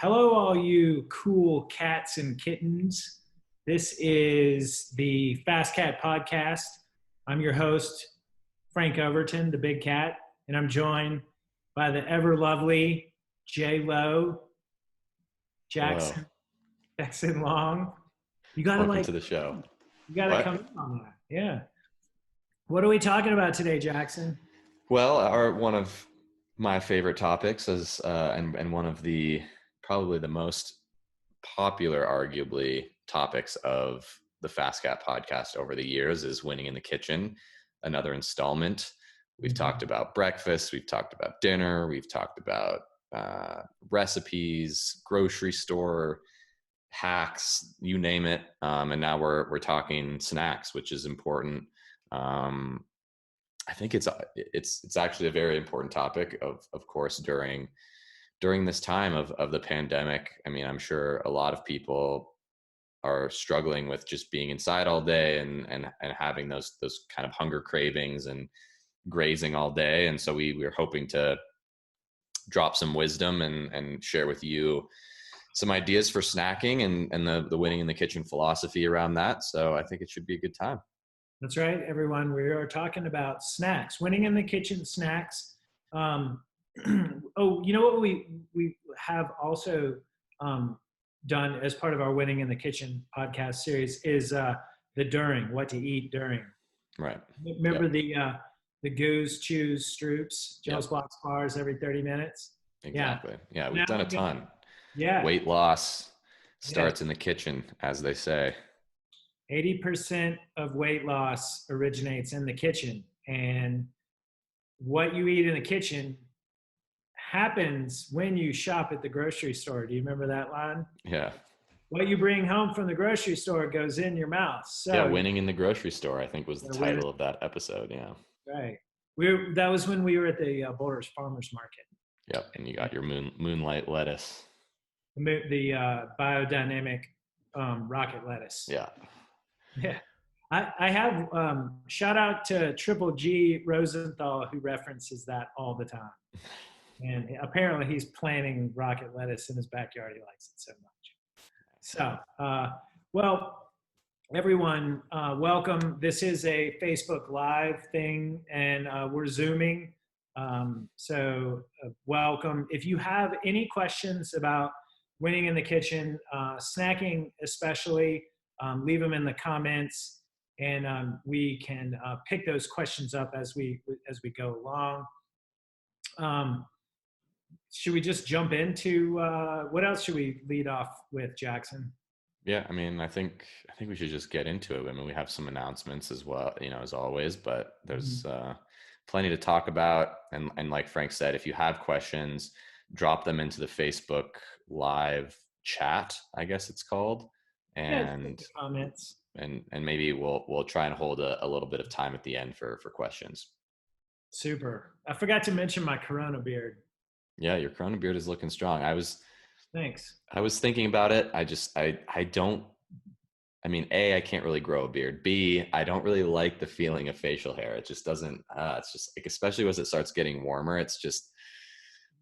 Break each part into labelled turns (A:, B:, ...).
A: Hello, all you cool cats and kittens. This is the Fast Cat Podcast. I'm your host, Frank Overton, the big cat, and I'm joined by the ever lovely J Lo
B: Hello.
A: Jackson Long. You gotta
B: Welcome to the show.
A: you gotta come in on that. Yeah. What are we talking about today, Jackson?
B: Well, one of my favorite topics is, and one of the probably the most popular, arguably, topics of the Fast Cat podcast over the years is winning in the kitchen. Another installment. We've talked about breakfast. We've talked about dinner. We've talked about recipes, grocery store hacks, you name it. And now we're talking snacks, which is important. I think it's actually a very important topic, of course, during this time of the pandemic. I mean, I'm sure a lot of people are struggling with just being inside all day and having those kind of hunger cravings and grazing all day. And so we're hoping to drop some wisdom and share with you some ideas for snacking and the winning in the kitchen philosophy around that. So I think it should be a good time.
A: That's right, everyone. We are talking about snacks, winning in the kitchen snacks. Oh, you know what we have also done as part of our Winning in the Kitchen podcast series is the during, what to eat during.
B: Right.
A: Remember the Goose Chews Stroops, Joe's Box bars every 30 minutes?
B: Exactly. Yeah, we've done a ton.
A: Yeah.
B: Weight loss starts in the kitchen, as they say.
A: 80% of weight loss originates in the kitchen. And what you eat in the kitchen happens when you shop at the grocery store. Do you remember that line?
B: Yeah.
A: What you bring home from the grocery store goes in your mouth. So
B: yeah, winning in the grocery store, I think, was the title of that episode. Yeah.
A: Right. That was when we were at the Boulders Farmers Market.
B: Yep. And you got your moonlight lettuce.
A: The biodynamic rocket lettuce.
B: Yeah.
A: Yeah. I have shout out to Triple G Rosenthal, who references that all the time. And apparently he's planting rocket lettuce in his backyard. He likes it so much. So, well, everyone, welcome. This is a Facebook Live thing, and we're Zooming. So welcome. If you have any questions about winning in the kitchen, snacking especially, leave them in the comments, and we can pick those questions up as we go along. Should we just jump into what else should we lead off with, Jackson?
B: Yeah, I mean, I think we should just get into it. I mean, we have some announcements as well, as always, but there's plenty to talk about. And like Frank said, if you have questions, drop them into the Facebook Live chat, I guess it's called. And
A: comments.
B: And maybe we'll try and hold a little bit of time at the end for questions.
A: Super. I forgot to mention my Corona beard.
B: Yeah, your Corona beard is looking strong.
A: Thanks.
B: I was thinking about it. I don't, I mean, A, I can't really grow a beard. B, I don't really like the feeling of facial hair. It just doesn't, it's just like, especially as it starts getting warmer, it's just,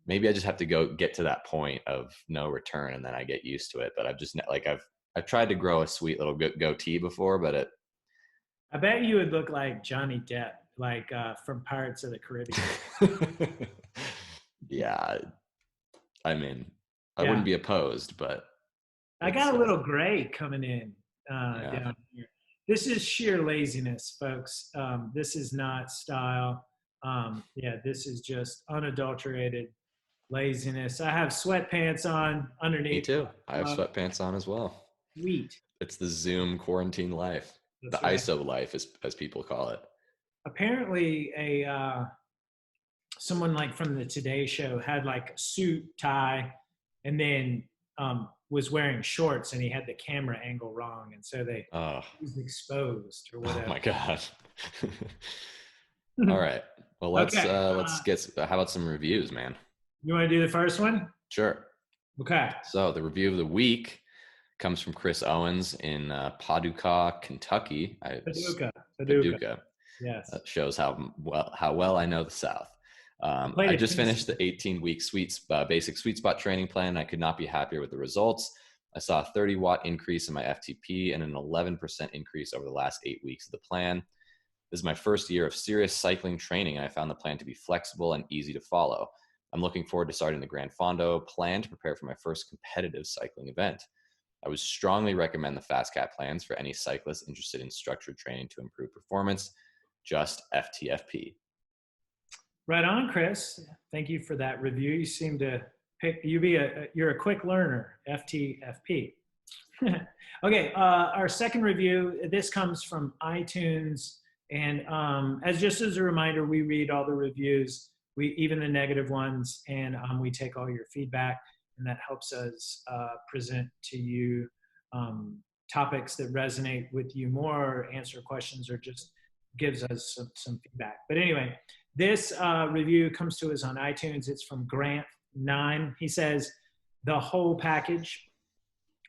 B: maybe I just have to get to that point of no return and then I get used to it. But I've tried to grow a sweet little goatee before, but
A: I bet you would look like Johnny Depp, like from Pirates of the Caribbean.
B: Yeah. I mean, I wouldn't be opposed, but
A: I got a little gray coming in down here. This is sheer laziness, folks. This is not style. This is just unadulterated laziness. I have sweatpants on underneath.
B: Me too. I have sweatpants on as well.
A: Sweet.
B: It's the Zoom quarantine life. That's the right. ISO life, as people call it.
A: Apparently, someone like from the Today Show had like a suit, tie, and then was wearing shorts, and he had the camera angle wrong, and so he was exposed or whatever.
B: Oh my god! All right. Well, let's get. How about some reviews, man?
A: You want to do the first one?
B: Sure.
A: Okay.
B: So the review of the week comes from Chris Owens in Paducah, Kentucky.
A: Paducah.
B: Yes. That shows how well I know the South. I just finished the 18-week basic sweet spot training plan. I could not be happier with the results. I saw a 30-watt increase in my FTP and an 11% increase over the last 8 weeks of the plan. This is my first year of serious cycling training, and I found the plan to be flexible and easy to follow. I'm looking forward to starting the Gran Fondo plan to prepare for my first competitive cycling event. I would strongly recommend the FastCat plans for any cyclist interested in structured training to improve performance. Just FTFP.
A: Right on, Chris. Thank you for that review. You seem to you're a quick learner, FTFP. Okay, our second review, this comes from iTunes. And as a reminder, we read all the reviews, even the negative ones, and we take all your feedback, and that helps us present to you topics that resonate with you more, or answer questions, or just gives us some feedback. But anyway, this review comes to us on iTunes. It's from Grant9. He says, the whole package.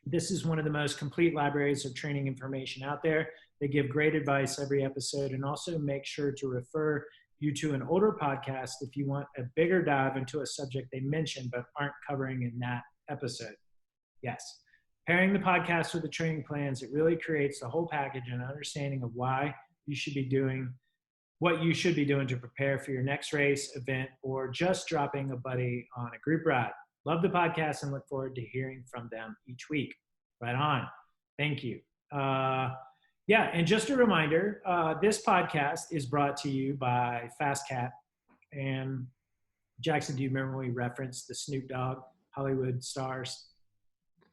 A: This is one of the most complete libraries of training information out there. They give great advice every episode, and also make sure to refer you to an older podcast if you want a bigger dive into a subject they mentioned but aren't covering in that episode. Yes. Pairing the podcast with the training plans, it really creates the whole package and understanding of why you should be doing what you should be doing to prepare for your next race, event, or just dropping a buddy on a group ride. Love the podcast and look forward to hearing from them each week. Right on. Thank you. Yeah, and just a reminder, this podcast is brought to you by FastCat. And Jackson, do you remember when we referenced the Snoop Dogg Hollywood stars?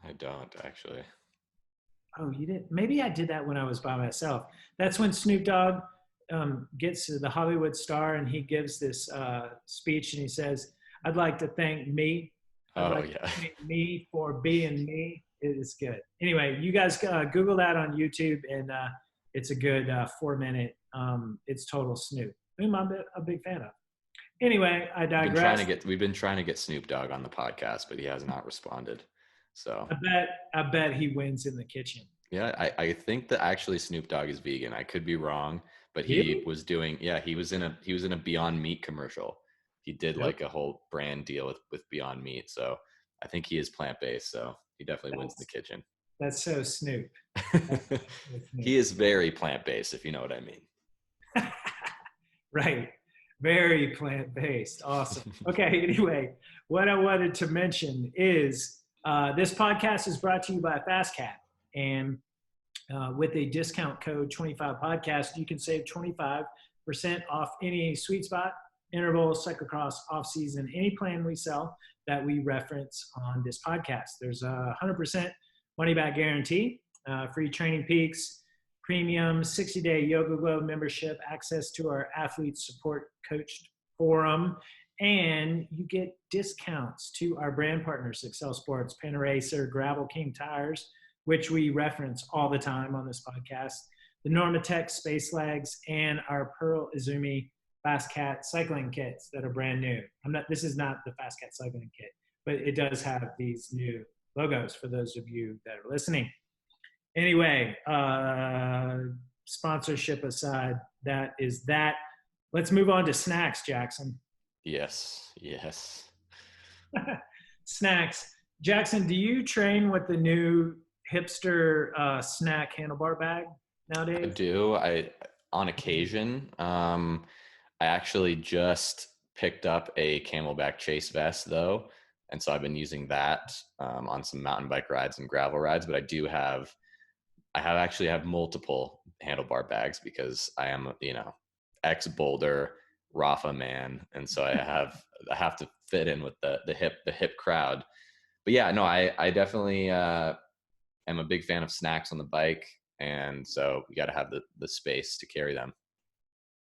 B: I don't, actually.
A: Oh, you didn't? Maybe I did that when I was by myself. That's when Snoop Dogg gets to the Hollywood star, and he gives this speech, and he says, I'd like to thank me. Thank me for being me. It is good. Anyway, you guys Google that on YouTube, and it's a good 4-minute. It's total Snoop, whom I'm a big fan of. Anyway, I digress.
B: We've been trying to get Snoop Dogg on the podcast, but he has not responded. So
A: I bet he wins in the kitchen.
B: Yeah, I think that actually Snoop Dogg is vegan. I could be wrong, but he was doing. Yeah, he was in a Beyond Meat commercial. He did like a whole brand deal with Beyond Meat. So I think he is plant-based. So he definitely wins in the kitchen.
A: That's so Snoop.
B: He is very plant-based, if you know what I mean.
A: Right. Very plant-based. Awesome. Okay. Anyway, what I wanted to mention is this podcast is brought to you by FastCat. And with a discount code 25podcast, you can save 25% off any sweet spot, interval, cyclocross, off-season, any plan we sell that we reference on this podcast. There's a 100% money-back guarantee, free training peaks, premium 60-day Yoga Glow membership, access to our athlete support coach forum, and you get discounts to our brand partners, Excel Sports, Panaracer, Gravel King Tires, which we reference all the time on this podcast, the Normatec Space Legs, and our Pearl Izumi FastCat cycling kits that are brand new. This is not the FastCat cycling kit, but it does have these new logos for those of you that are listening. Anyway, sponsorship aside, that is that. Let's move on to snacks, Jackson.
B: Yes.
A: Snacks. Jackson, do you train with the new hipster snack handlebar bag nowadays?
B: I do. On occasion. I actually just picked up a Camelback Chase vest though, and so I've been using that on some mountain bike rides and gravel rides. But I actually have multiple handlebar bags because I am, ex-Boulder Rafa man, and so I have to fit in with the hip crowd. But yeah, no, I definitely am a big fan of snacks on the bike, and so you got to have the space to carry them.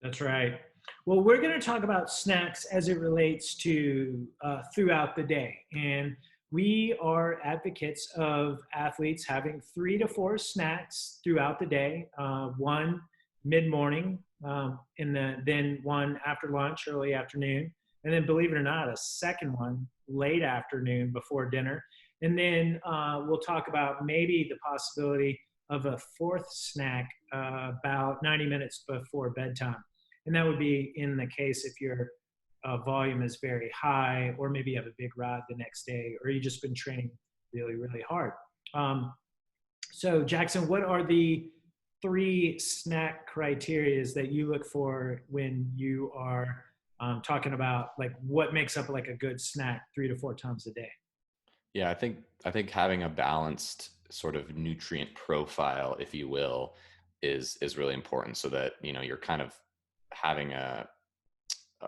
A: That's right. Well, we're going to talk about snacks as it relates to throughout the day. And we are advocates of athletes having 3 to 4 snacks throughout the day, one mid-morning, then one after lunch, early afternoon, and then, believe it or not, a second one late afternoon before dinner. And then we'll talk about maybe the possibility of a 4th snack about 90 minutes before bedtime. And that would be in the case if you're volume is very high, or maybe you have a big ride the next day, or you just been training really, really hard. Um, so Jackson, what are the three snack criterias that you look for when you are talking about like what makes up like a good snack 3 to 4 times a day?
B: Yeah, I think having a balanced sort of nutrient profile, if you will, is really important so that, you're kind of having a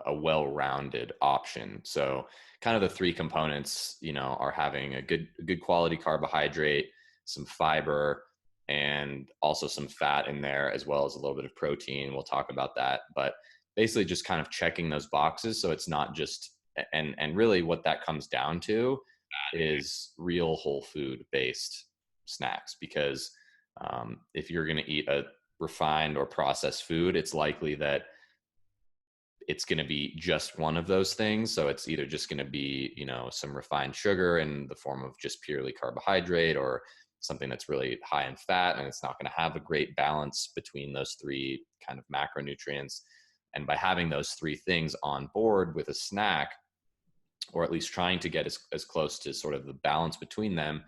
B: well-rounded option. So kind of the three components, are having a good quality carbohydrate, some fiber, and also some fat in there, as well as a little bit of protein. We'll talk about that, but basically just kind of checking those boxes. So it's not just, and really what that comes down to is real whole food based snacks, because if you're going to eat a refined or processed food, it's likely that it's going to be just one of those things. So it's either just going to be, some refined sugar in the form of just purely carbohydrate, or something that's really high in fat, and it's not going to have a great balance between those three kind of macronutrients. And by having those three things on board with a snack, or at least trying to get as close to sort of the balance between them,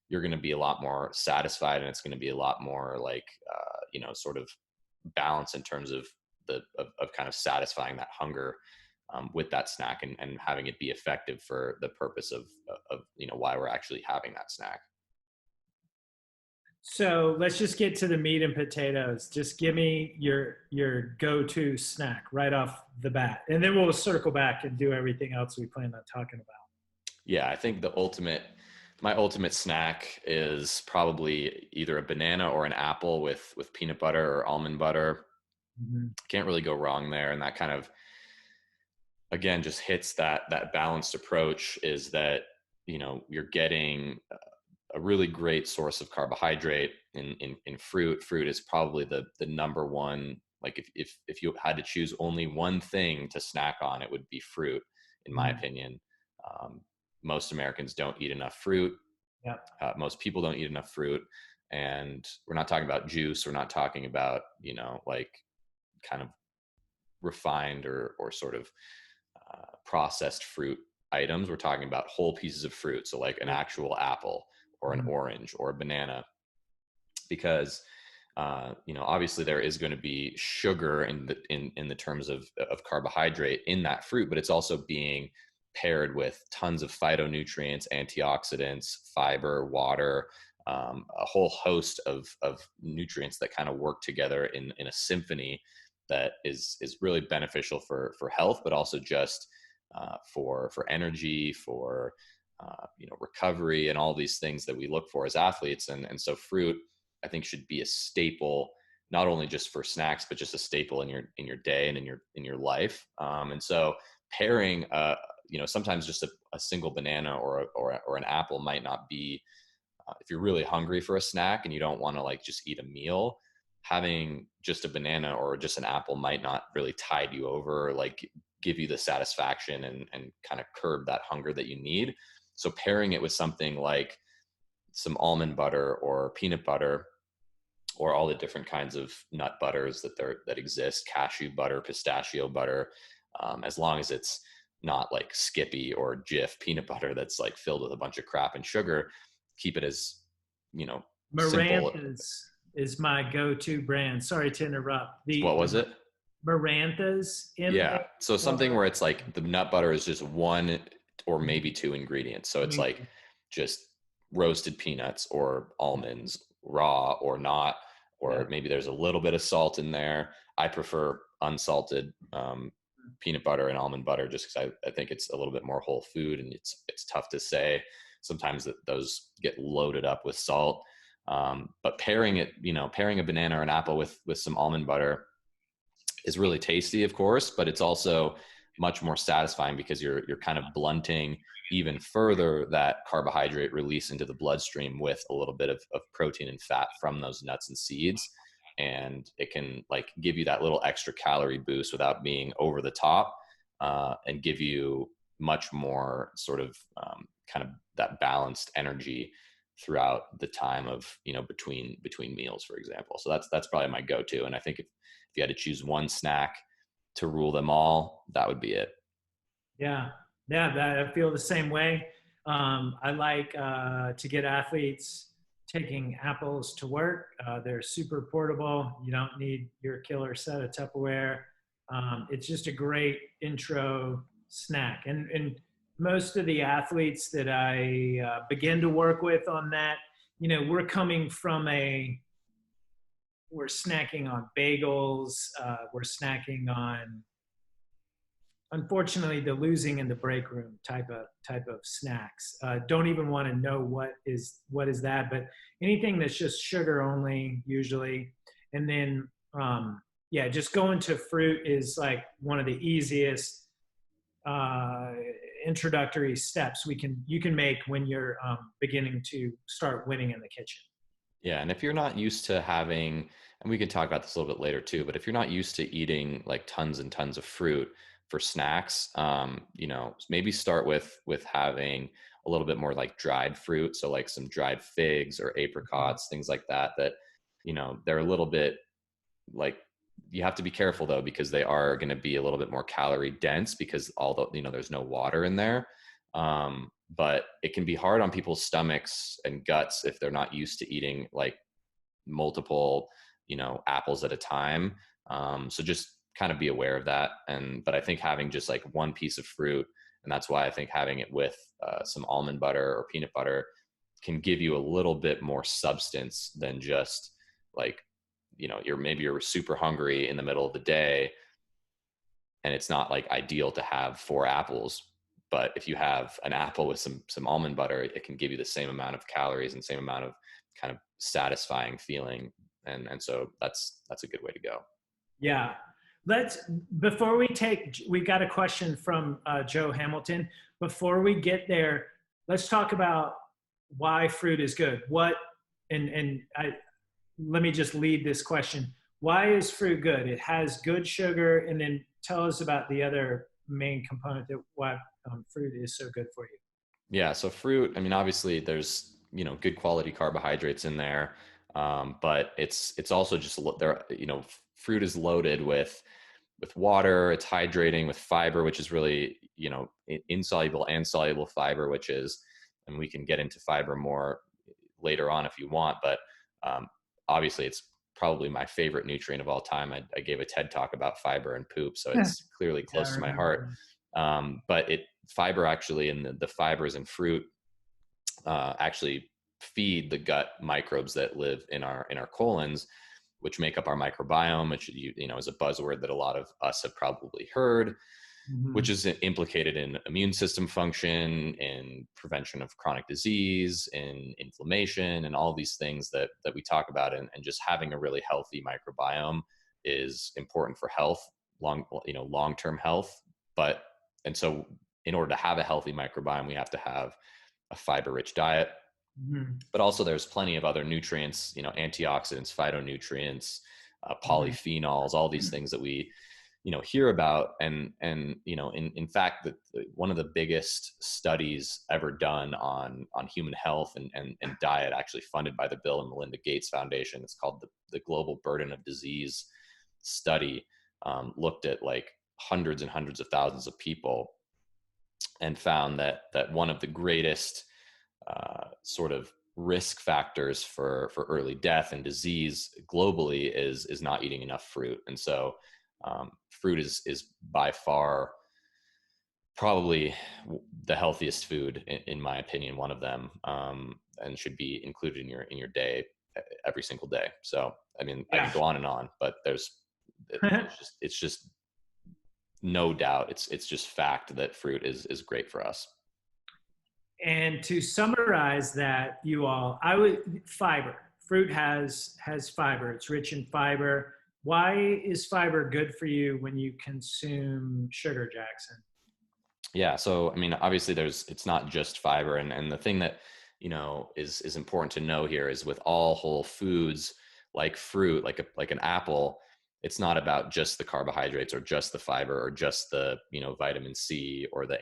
B: you're going to be a lot more satisfied, and it's going to be a lot more like, sort of balance in terms of of kind of satisfying that hunger with that snack, and having it be effective for the purpose of why we're actually having that snack.
A: So let's just get to the meat and potatoes. Just give me your go-to snack right off the bat, and then we'll circle back and do everything else we plan on talking about.
B: Yeah, I think my ultimate snack is probably either a banana or an apple with peanut butter or almond butter.
A: Mm-hmm.
B: Can't really go wrong there. And that kind of, again, just hits that balanced approach, is that, you're getting a really great source of carbohydrate in fruit. Fruit is probably the number one. Like if you had to choose only one thing to snack on, it would be fruit, in my
A: Mm-hmm.
B: opinion. Um, Most Americans don't eat enough fruit.
A: Yep.
B: Most people don't eat enough fruit, and we're not talking about juice. We're not talking about, like kind of refined or sort of processed fruit items. We're talking about whole pieces of fruit, so like an actual apple or an
A: Mm-hmm.
B: orange or a banana, because obviously there is going to be sugar in the terms of carbohydrate in that fruit, but it's also being paired with tons of phytonutrients, antioxidants, fiber, water, a whole host of nutrients that kind of work together in a symphony that is really beneficial for health, but also just for energy, for recovery, and all these things that we look for as athletes. And so fruit, I think, should be a staple, not only just for snacks, but just a staple in your day and in your life. And so pairing, sometimes just a single banana or an apple might not be, if you're really hungry for a snack and you don't want to like just eat a meal, having just a banana or just an apple might not really tide you over, or like give you the satisfaction and kind of curb that hunger that you need. So pairing it with something like some almond butter or peanut butter, or all the different kinds of nut butters that exist, cashew butter, pistachio butter, as long as it's not like Skippy or Jif peanut butter that's like filled with a bunch of crap and sugar. Keep it as, simple.
A: Marantha's is my go-to brand. Sorry to interrupt.
B: What was
A: The
B: it?
A: Marantha's,
B: Yeah. So something
A: MA.
B: where it's like the nut butter is just one or maybe two ingredients. So it's like
A: Mhm.
B: just roasted peanuts or almonds, raw or not,
A: Yeah.
B: or maybe there's a little bit of salt in there. I prefer unsalted peanut butter and almond butter, just because I think it's a little bit more whole food, and it's tough to say sometimes that those get loaded up with salt. But pairing a banana or an apple with some almond butter is really tasty, of course, but it's also much more satisfying, because you're kind of blunting even further that carbohydrate release into the bloodstream with a little bit of protein and fat from those nuts and seeds. And it can like give you that little extra calorie boost without being over the top, and give you much more sort of kind of that balanced energy throughout the time of, between meals, for example. So that's probably my go-to. And I think if you had to choose one snack to rule them all, that would be it.
A: Yeah, yeah, that, I feel the same way. I like to get athletes taking apples to work. They're super portable. You don't need your killer set of Tupperware. It's just a great intro snack. And most of the athletes that I begin to work with on that, we're coming from we're snacking on bagels. We're snacking on, unfortunately, the losing in the break room type of snacks. Don't even want to know what is that, but anything that's just sugar only usually. And then yeah, just going to fruit is like one of the easiest uh, introductory steps you can make when you're beginning to start winning in the kitchen.
B: Yeah, and if you're not used to having, and we can talk about this a little bit later too, but if you're not used to eating like tons and tons of fruit for snacks, maybe start with having a little bit more like dried fruit, so like some dried figs or apricots, things like that. That they're a little bit like, you have to be careful though, because they are going to be a little bit more calorie dense, because although there's no water in there. But it can be hard on people's stomachs and guts if they're not used to eating like multiple apples at a time. So just kind of be aware of that. But I think having just like one piece of fruit, and that's why I think having it with some almond butter or peanut butter can give you a little bit more substance than just like, you're super hungry in the middle of the day, and it's not like ideal to have 4 apples. But if you have an apple with some almond butter, it can give you the same amount of calories and same amount of kind of satisfying feeling. And so that's a good way to go.
A: Yeah. Let's, before we got a question from Joe Hamilton. Before we get there, let's talk about why fruit is good. Let me just lead this question. Why is fruit good? It has good sugar, and then tell us about the other main component that why fruit is so good for you.
B: Yeah. So fruit, I mean, obviously there's, good quality carbohydrates in there. But it's also just there, fruit is loaded with water, it's hydrating, with fiber, which is really, insoluble and soluble fiber, which is, and we can get into fiber more later on if you want, but um, obviously it's probably my favorite nutrient of all time. I gave a TED talk about fiber and poop, so
A: Yeah,
B: it's clearly
A: I
B: close to my
A: remember
B: heart.
A: that.
B: But fiber actually, and the fibers in fruit actually feed the gut microbes that live in our colons, which make up our microbiome, which is a buzzword that a lot of us have probably heard, which
A: Mhm.
B: is implicated in immune system function, in prevention of chronic disease, in inflammation, and all these things that we talk about. And just having a really healthy microbiome is important for health, long-term health. But and so in order to have a healthy microbiome, we have to have a fiber-rich diet.
A: Mhm.
B: But also there's plenty of other nutrients, antioxidants, phytonutrients,
A: Mhm.
B: polyphenols, all these things that we hear about. And in fact, one of the biggest studies ever done on human health and diet, actually funded by the Bill and Melinda Gates Foundation, it's called the Global Burden of Disease Study. Looked at like hundreds and hundreds of thousands of people, and found that one of the greatest sort of risk factors for early death and disease globally is not eating enough fruit. And so fruit is by far probably the healthiest food, in my opinion, one of them, and should be included in your day every single day. So I mean, I
A: Yeah.
B: could go on and on, but it's just no doubt, it's just fact that fruit is great for us.
A: And to summarize that, you all, I would fiber. Fruit has fiber. It's rich in fiber. Why is fiber good for you when you consume sugar, Jackson?
B: Yeah. So, I mean, obviously it's not just fiber. And the thing that, is important to know here is with all whole foods, like fruit, like an apple, it's not about just the carbohydrates or just the fiber or just the, vitamin C or the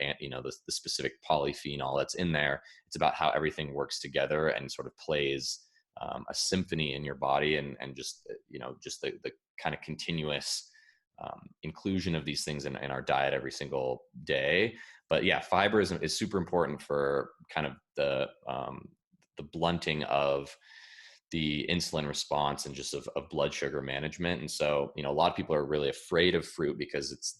B: specific polyphenol that's in there. It's about how everything works together and sort of plays a symphony in your body, and just, just the kind of continuous inclusion of these things in our diet every single day. But yeah, fiber is super important for kind of the blunting of the insulin response and just of blood sugar management. And so, a lot of people are really afraid of fruit because it's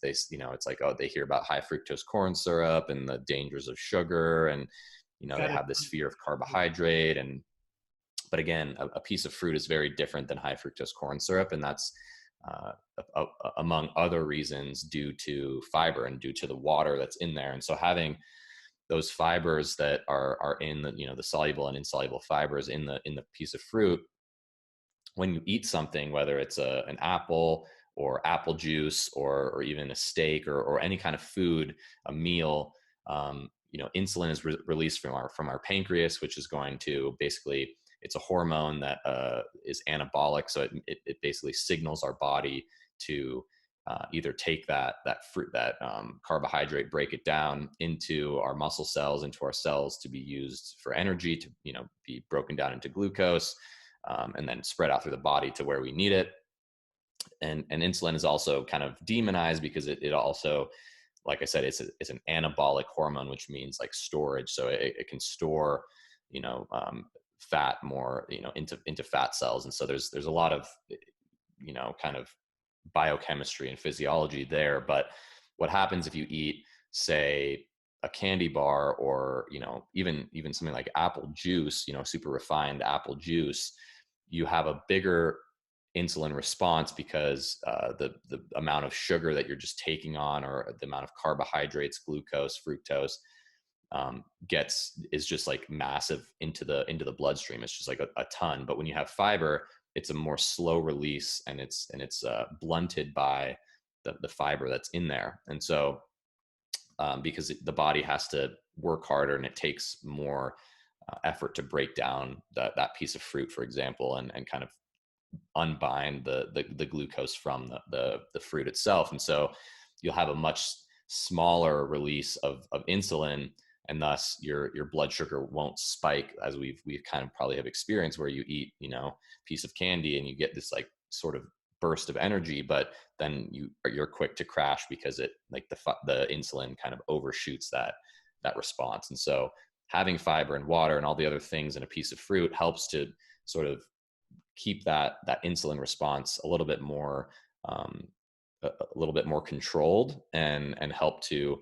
B: like, oh, they hear about high fructose corn syrup and the dangers of sugar. And, they
A: Got it.
B: have this fear of carbohydrate. But again, a piece of fruit is very different than high fructose corn syrup. And that's, uh, among other reasons, due to fiber and due to the water that's in there. And so having those fibers that are in the soluble and insoluble fibers in the piece of fruit, when you eat something, whether it's an apple or apple juice or even a steak or any kind of food, a meal, insulin is released from our pancreas, which is going to basically, it's a hormone that is anabolic. So it basically signals our body to either take that fruit, that carbohydrate, break it down into our muscle cells, into our cells, to be used for energy, to be broken down into glucose, and then spread out through the body to where we need it. And insulin is also kind of demonized because it also, like I said, it's an anabolic hormone, which means like storage. So it can store, fat more, into fat cells. And so there's a lot of, kind of biochemistry and physiology there. But what happens if you eat, say, a candy bar, or even something like apple juice, super refined apple juice, you have a bigger insulin response because the amount of sugar that you're just taking on, or the amount of carbohydrates, glucose, fructose, is just like massive into the bloodstream. It's just like a ton. But when you have fiber, it's a more slow release, and it's blunted by the fiber that's in there. And so because the body has to work harder, and it takes more effort to break down that piece of fruit, for example, and kind of unbind the glucose from the fruit itself. And so you'll have a much smaller release of insulin, and thus your blood sugar won't spike, as we've kind of probably have experienced, where you eat piece of candy and you get this like sort of burst of energy, but then you're quick to crash because it, like, the insulin kind of overshoots that response. And so having fiber and water and all the other things in a piece of fruit helps to sort of keep that insulin response a little bit more controlled, and help to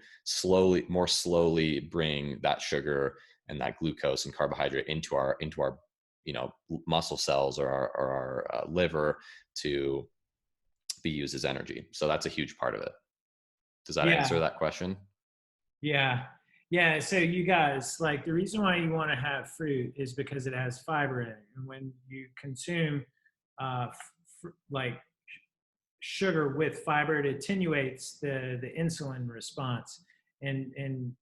B: more slowly bring that sugar and that glucose and carbohydrate into our muscle cells, or our liver, to be used as energy. So that's a huge part of it. Does that answer
A: Yeah.
B: that question?
A: Yeah. Yeah. So you guys, like, the reason why you want to have fruit is because it has fiber in it. And when you consume like sugar with fiber, it attenuates the insulin response, and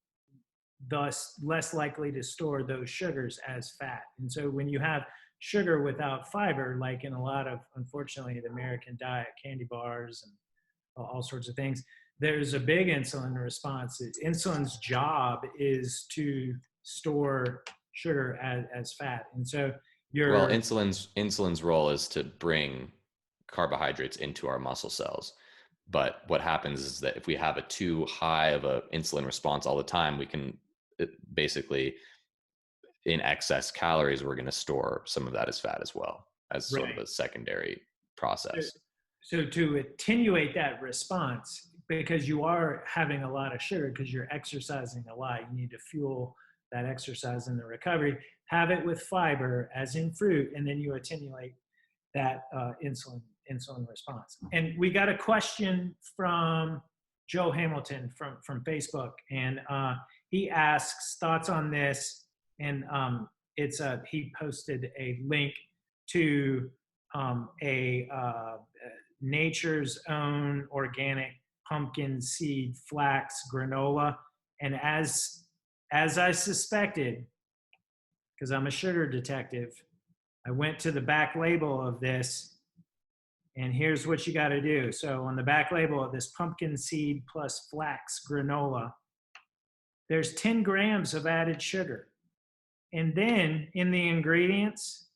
A: thus less likely to store those sugars as fat. And so when you have sugar without fiber, like in a lot of, unfortunately, the American diet, candy bars and all sorts of things, there's a big insulin response. Insulin's job is to store sugar as fat. And so
B: Well,
A: you're
B: insulin's role is to bring carbohydrates into our muscle cells. But what happens is that if we have a too high of a insulin response all the time, we can basically, in excess calories, we're going to store some of that as fat as well, as sort of
A: right.
B: a secondary
A: So,
B: process.
A: so to attenuate that response, because you are having a lot of sugar because you're exercising a lot, you need to fuel that exercise and the recovery. Have it with fiber, as in fruit, and then you attenuate that insulin response. And we got a question from Joe Hamilton from Facebook, and he asks thoughts on this, and he posted a link to a Nature's Own organic pumpkin seed flax granola, and as I suspected, because I'm a sugar detective, I went to the back label of this, and here's what you got to do. So on the back label of this pumpkin seed plus flax granola, there's 10 grams of added sugar. And then in the ingredients,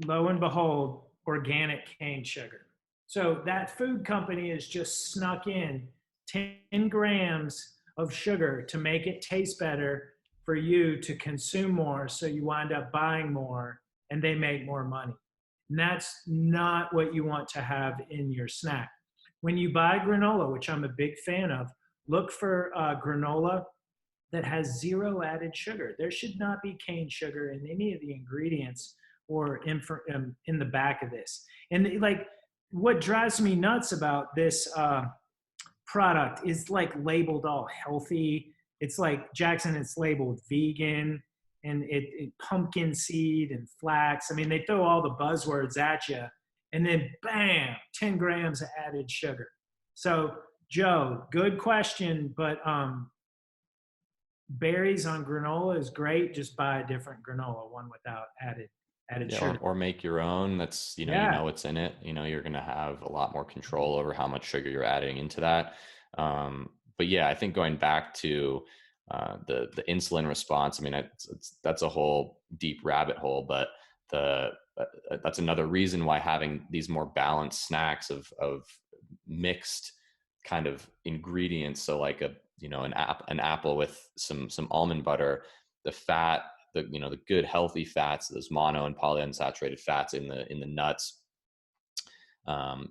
A: lo and behold, organic cane sugar. So that food company has just snuck in 10 grams of sugar to make it taste better for you to consume more. So you wind up buying more and they make more money. And that's not what you want to have in your snack. When you buy granola, which I'm a big fan of, look for granola that has zero added sugar. There should not be cane sugar in any of the ingredients or in the back of this. And like, what drives me nuts about this product is like labeled all healthy. It's like, Jackson, it's labeled vegan, and it pumpkin seed and flax. I mean, they throw all the buzzwords at you, and then bam, 10 grams of added sugar. So, Joe, good question, but berries on granola is great. Just buy a different granola, one without added
B: Yeah,
A: sugar.
B: or make your own. That's, you
A: Yeah.
B: know what's in it. You're going to have a lot more control over how much sugar you're adding into that. But yeah, I think going back to the insulin response, I mean, that's a whole deep rabbit hole, but the that's another reason why having these more balanced snacks of mixed kind of ingredients. So like an apple with some almond butter, the fat, the good healthy fats, those mono and polyunsaturated fats in the nuts,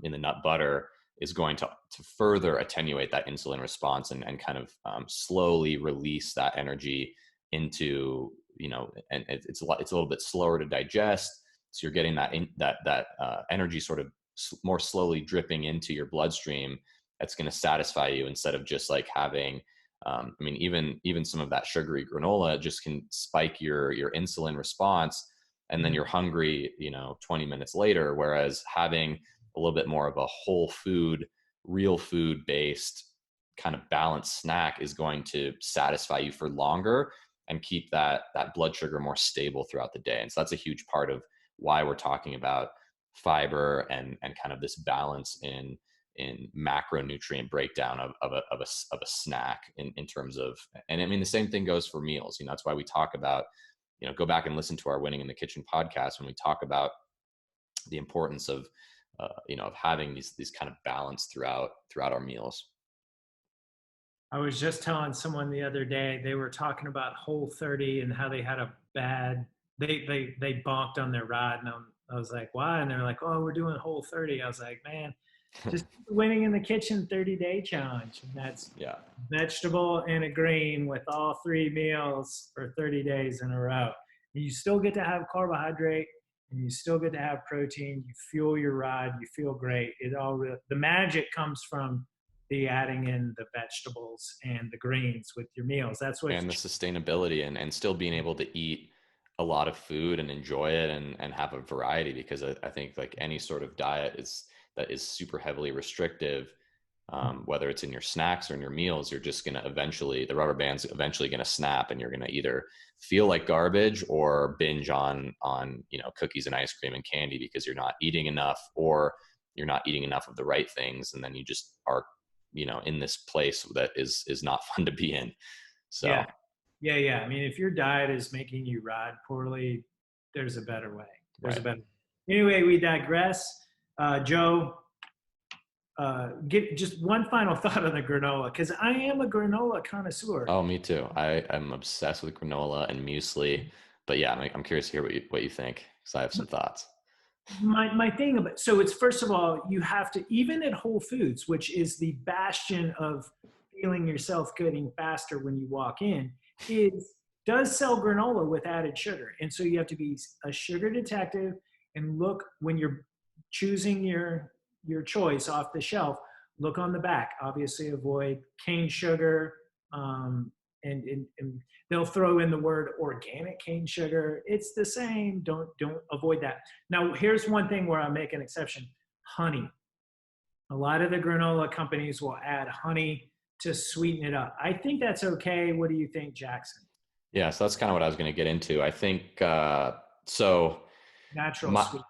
B: in the nut butter, is going to further attenuate that insulin response and kind of slowly release that energy into, and it's a little bit slower to digest. So you're getting that energy sort of more slowly dripping into your bloodstream. That's going to satisfy you instead of just like having, I mean, even some of that sugary granola just can spike your insulin response, and then you're hungry, 20 minutes later. Whereas having a little bit more of a whole food, real food based kind of balanced snack is going to satisfy you for longer and keep that blood sugar more stable throughout the day. And so that's a huge part of why we're talking about fiber and kind of this balance in macronutrient breakdown of a snack in terms of, and I mean, the same thing goes for meals. That's why we talk about, go back and listen to our Winning in the Kitchen podcast when we talk about the importance of, of having these kind of balance throughout our meals.
A: I was just telling someone the other day, they were talking about Whole30 and how they had a bad, they bonked on their ride, and I was like, why? And they're like, oh, we're doing Whole30. I was like, man, just Winning in the Kitchen 30-day challenge. And that's
B: Yeah.
A: vegetable and a green with all three meals for 30 days in a row. And you still get to have carbohydrate, and you still get to have protein. You fuel your ride. You feel great. The magic comes from the adding in the vegetables and the greens with your meals. That's what.
B: And the sustainability and still being able to eat a lot of food and enjoy it and have a variety, because I think like any sort of diet that is super heavily restrictive, whether it's in your snacks or in your meals, you're just going to eventually, the rubber band's eventually going to snap, and you're going to either feel like garbage or binge on cookies and ice cream and candy because you're not eating enough, or you're not eating enough of the right things. And then you just are, in this place that is not fun to be in. So,
A: Yeah. I mean, if your diet is making you ride poorly, there's a better way. Anyway, we digress. Joe, get just one final thought on the granola, because I am a granola connoisseur.
B: Oh, me too. I am obsessed with granola and muesli. But yeah, I'm curious to hear what you think, because I have some thoughts.
A: My thing about, so it's, first of all, you have to, even at Whole Foods, which is the bastion of feeling yourself getting faster when you walk in, does sell granola with added sugar. And so you have to be a sugar detective and look when you're choosing your choice off the shelf. Look on the back. Obviously, avoid cane sugar, and they'll throw in the word organic cane sugar. It's the same. Don't avoid that. Now, here's one thing where I'll make an exception: honey. A lot of the granola companies will add honey to sweeten it up. I think that's okay. What do you think, Jackson?
B: Yeah, so that's kind of what I was going to get into. I think so.
A: Natural
B: My
A: sweet.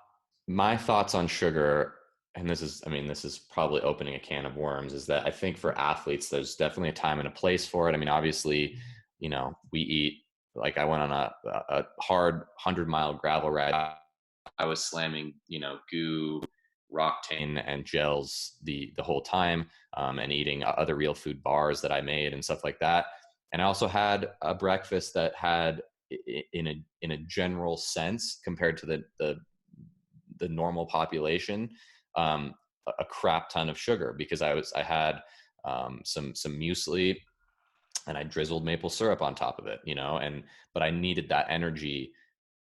B: my thoughts on sugar, and this is probably opening a can of worms, is that I think for athletes, there's definitely a time and a place for it. I mean, obviously, we eat, like I went on a hard 100-mile gravel ride. I was slamming, goo Roctane and gels the whole time, and eating other real food bars that I made and stuff like that. And I also had a breakfast that had, in a general sense, compared to the normal population, um, a crap ton of sugar, because I had some muesli, and I drizzled maple syrup on top of it, but I needed that energy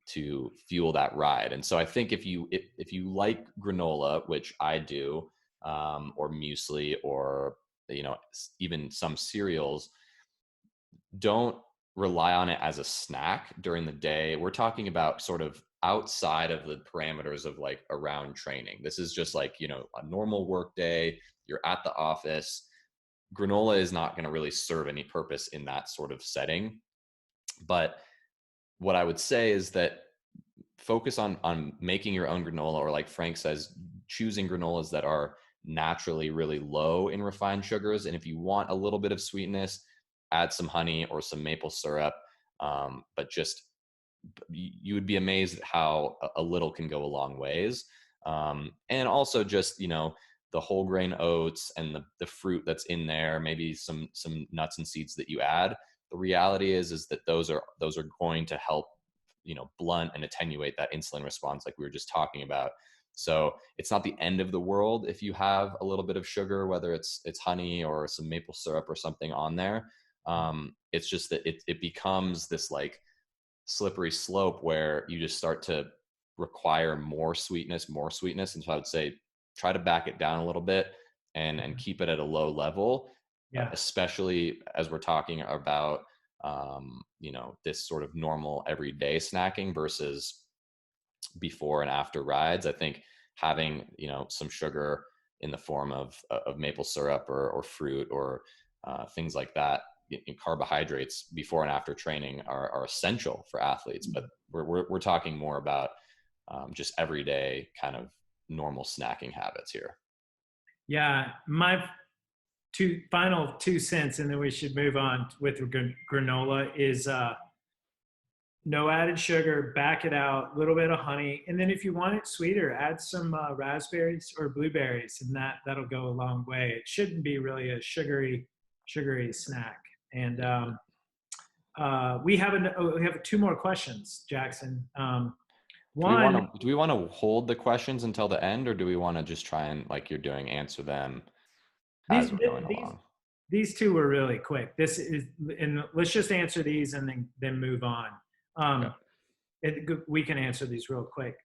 B: to fuel that ride. And so I think if you like granola, which I do, or muesli, or even some cereals, don't rely on it as a snack during the day. We're talking about sort of outside of the parameters of like around training. This is just like, a normal work day. You're at the office. Granola is not going to really serve any purpose in that sort of setting. But what I would say is that focus on making your own granola, or like Frank says, choosing granolas that are naturally really low in refined sugars. And if you want a little bit of sweetness, add some honey or some maple syrup. But just, you would be amazed at how a little can go a long ways. And also just, the whole grain oats and the fruit that's in there, maybe some nuts and seeds that you add. The reality is that those are going to help, blunt and attenuate that insulin response, like we were just talking about. So it's not the end of the world if you have a little bit of sugar, whether it's honey or some maple syrup or something on there. It's just that it becomes this like slippery slope where you just start to require more sweetness. And so I would say try to back it down a little bit, and keep it at a low level,
A: Yeah.
B: especially as we're talking about, this sort of normal everyday snacking versus before and after rides. I think having, some sugar in the form of maple syrup, or fruit, or things like that, in carbohydrates before and after training are essential for athletes. But we're talking more about just everyday kind of normal snacking habits here.
A: Yeah. My final 2 cents, and then we should move on with granola, is no added sugar, back it out, a little bit of honey. And then if you want it sweeter, add some raspberries or blueberries, and that'll go a long way. It shouldn't be really a sugary snack. And we have 2 more questions, Jackson. One,
B: Do we want to hold the questions until the end, or do we want to just try and, like you're doing, answer them
A: these
B: as we're going
A: these
B: along?
A: these two were really quick. This is, and let's just answer these and then move on.
B: Okay.
A: We can answer these real quick.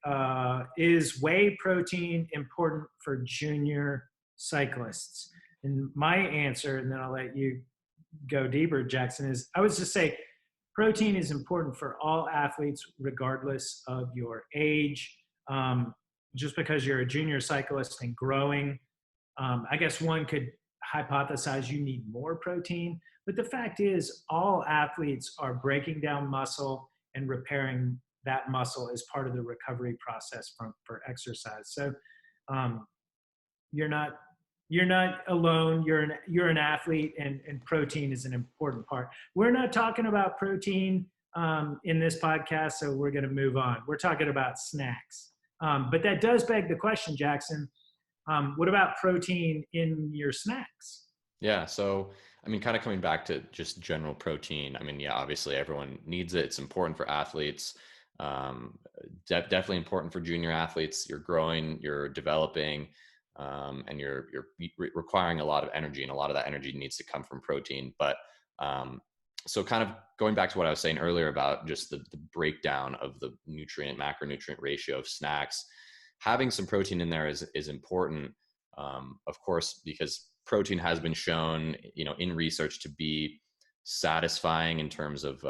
A: Is whey protein important for junior cyclists? And my answer, and then I'll let you go deeper, Jackson, is I would just say protein is important for all athletes, regardless of your age. Just because you're a junior cyclist and growing, I guess one could hypothesize you need more protein. But the fact is, all athletes are breaking down muscle and repairing that muscle as part of the recovery process for exercise. So um, you're not alone. You're an athlete, and protein is an important part. We're not talking about protein in this podcast, so we're going to move on. We're talking about snacks. But that does beg the question, Jackson. What about protein in your snacks?
B: Yeah. So, I mean, kind of coming back to just general protein, I mean, yeah, obviously everyone needs it. It's important for athletes. Definitely important for junior athletes. You're growing, you're developing, and you're requiring a lot of energy, and a lot of that energy needs to come from protein. But so kind of going back to what I was saying earlier about just the breakdown of the nutrient macronutrient ratio of snacks, having some protein in there is important, of course, because protein has been shown, in research to be satisfying in terms of,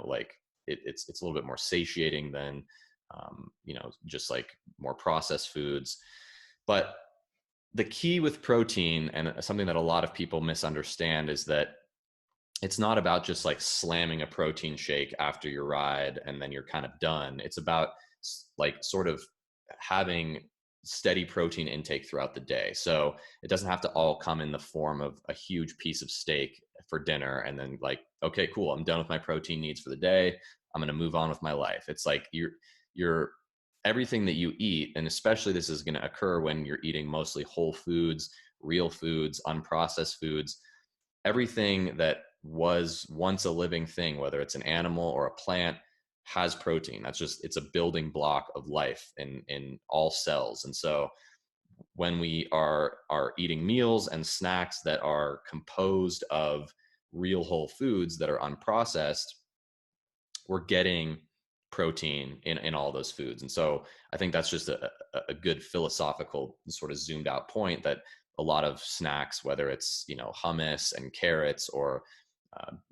B: like it's a little bit more satiating than, just like more processed foods. But the key with protein, and something that a lot of people misunderstand, is that it's not about just like slamming a protein shake after your ride and then you're kind of done. It's about like sort of having steady protein intake throughout the day. So it doesn't have to all come in the form of a huge piece of steak for dinner and then like, okay, cool, I'm done with my protein needs for the day, I'm going to move on with my life. It's like you're everything that you eat, and especially this is going to occur when you're eating mostly whole foods, real foods, unprocessed foods, everything that was once a living thing, whether it's an animal or a plant, has protein. That's just, it's a building block of life in all cells. And so when we are eating meals and snacks that are composed of real whole foods that are unprocessed, we're getting protein in all those foods. And so I think that's just a good philosophical sort of zoomed out point, that a lot of snacks, whether it's, hummus and carrots, or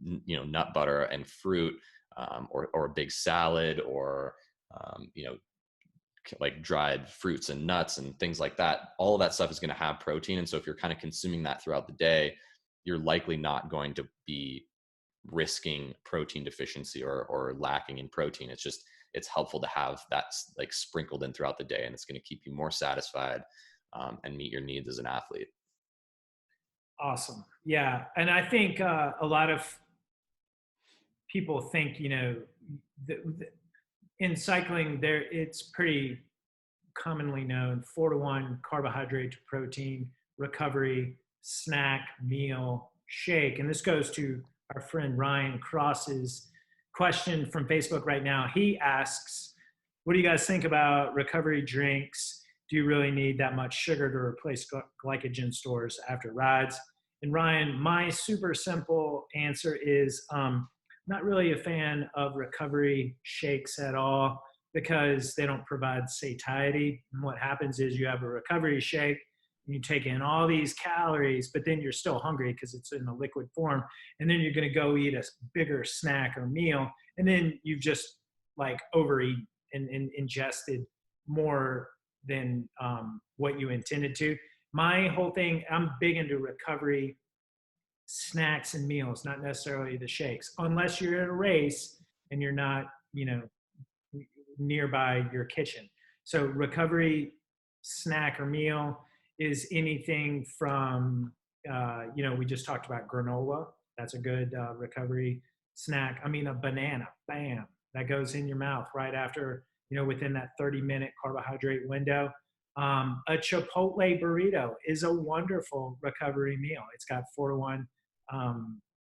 B: nut butter and fruit, or a big salad, or like dried fruits and nuts and things like that, all of that stuff is going to have protein. And so if you're kind of consuming that throughout the day, you're likely not going to be risking protein deficiency or lacking in protein. It's just, it's helpful to have that like sprinkled in throughout the day, and it's going to keep you more satisfied, and meet your needs as an athlete.
A: Awesome. Yeah. And I think a lot of people think, in cycling, there it's pretty commonly known 4-to-1 carbohydrate to protein recovery, snack, meal, shake. And this goes to our friend Ryan Cross's question from Facebook right now. He asks, what do you guys think about recovery drinks? Do you really need that much sugar to replace glycogen stores after rides? And Ryan, my super simple answer is not really a fan of recovery shakes at all, because they don't provide satiety. And what happens is you have a recovery shake, and you take in all these calories, but then you're still hungry because it's in a liquid form. And then you're going to go eat a bigger snack or meal. And then you've just like overeaten and ingested more than what you intended to. My whole thing, I'm big into recovery snacks and meals, not necessarily the shakes, unless you're in a race and you're not, nearby your kitchen. So recovery snack or meal is anything from, we just talked about granola. That's a good recovery snack. I mean, a banana, bam, that goes in your mouth right after, within that 30-minute carbohydrate window. A Chipotle burrito is a wonderful recovery meal. It's got 4-to-1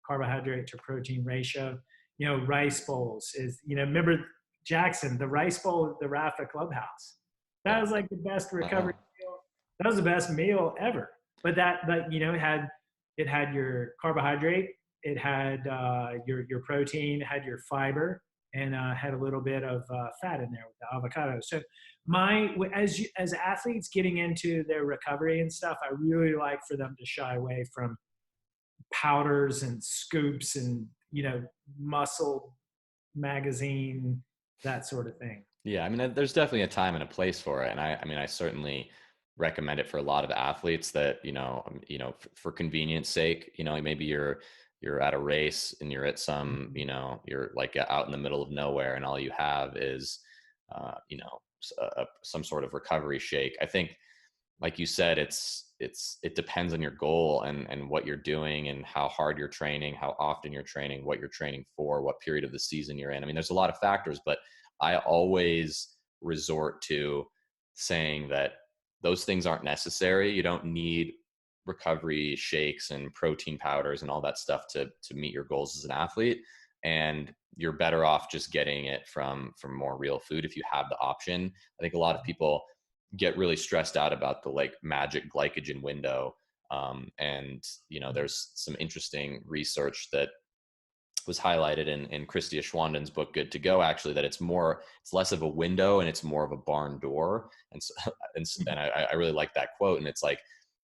A: carbohydrate to protein ratio. Rice bowls is, remember Jackson, the rice bowl at the Rafa Clubhouse. That was like the best recovery meal. That was the best meal ever. But it had your carbohydrate, it had your protein, it had your fiber, and had a little bit of fat in there with the avocado. So as athletes getting into their recovery and stuff, I really like for them to shy away from powders and scoops and muscle magazine, that sort of thing.
B: Yeah, I mean, there's definitely a time and a place for it, and I certainly recommend it for a lot of athletes that for convenience sake, maybe you're at a race and you're at some, you're like out in the middle of nowhere, and all you have is some sort of recovery shake. I think, like you said, it depends on your goal and what you're doing and how hard you're training, how often you're training, what you're training for, what period of the season you're in. I mean, there's a lot of factors, but I always resort to saying that those things aren't necessary. You don't need recovery shakes and protein powders and all that stuff to meet your goals as an athlete. And you're better off just getting it from more real food if you have the option. I think a lot of people get really stressed out about the like magic glycogen window. And there's some interesting research that was highlighted in Christia Schwanden's book, Good to Go, actually, that it's less of a window and it's more of a barn door. And so, and I really like that quote. And it's like,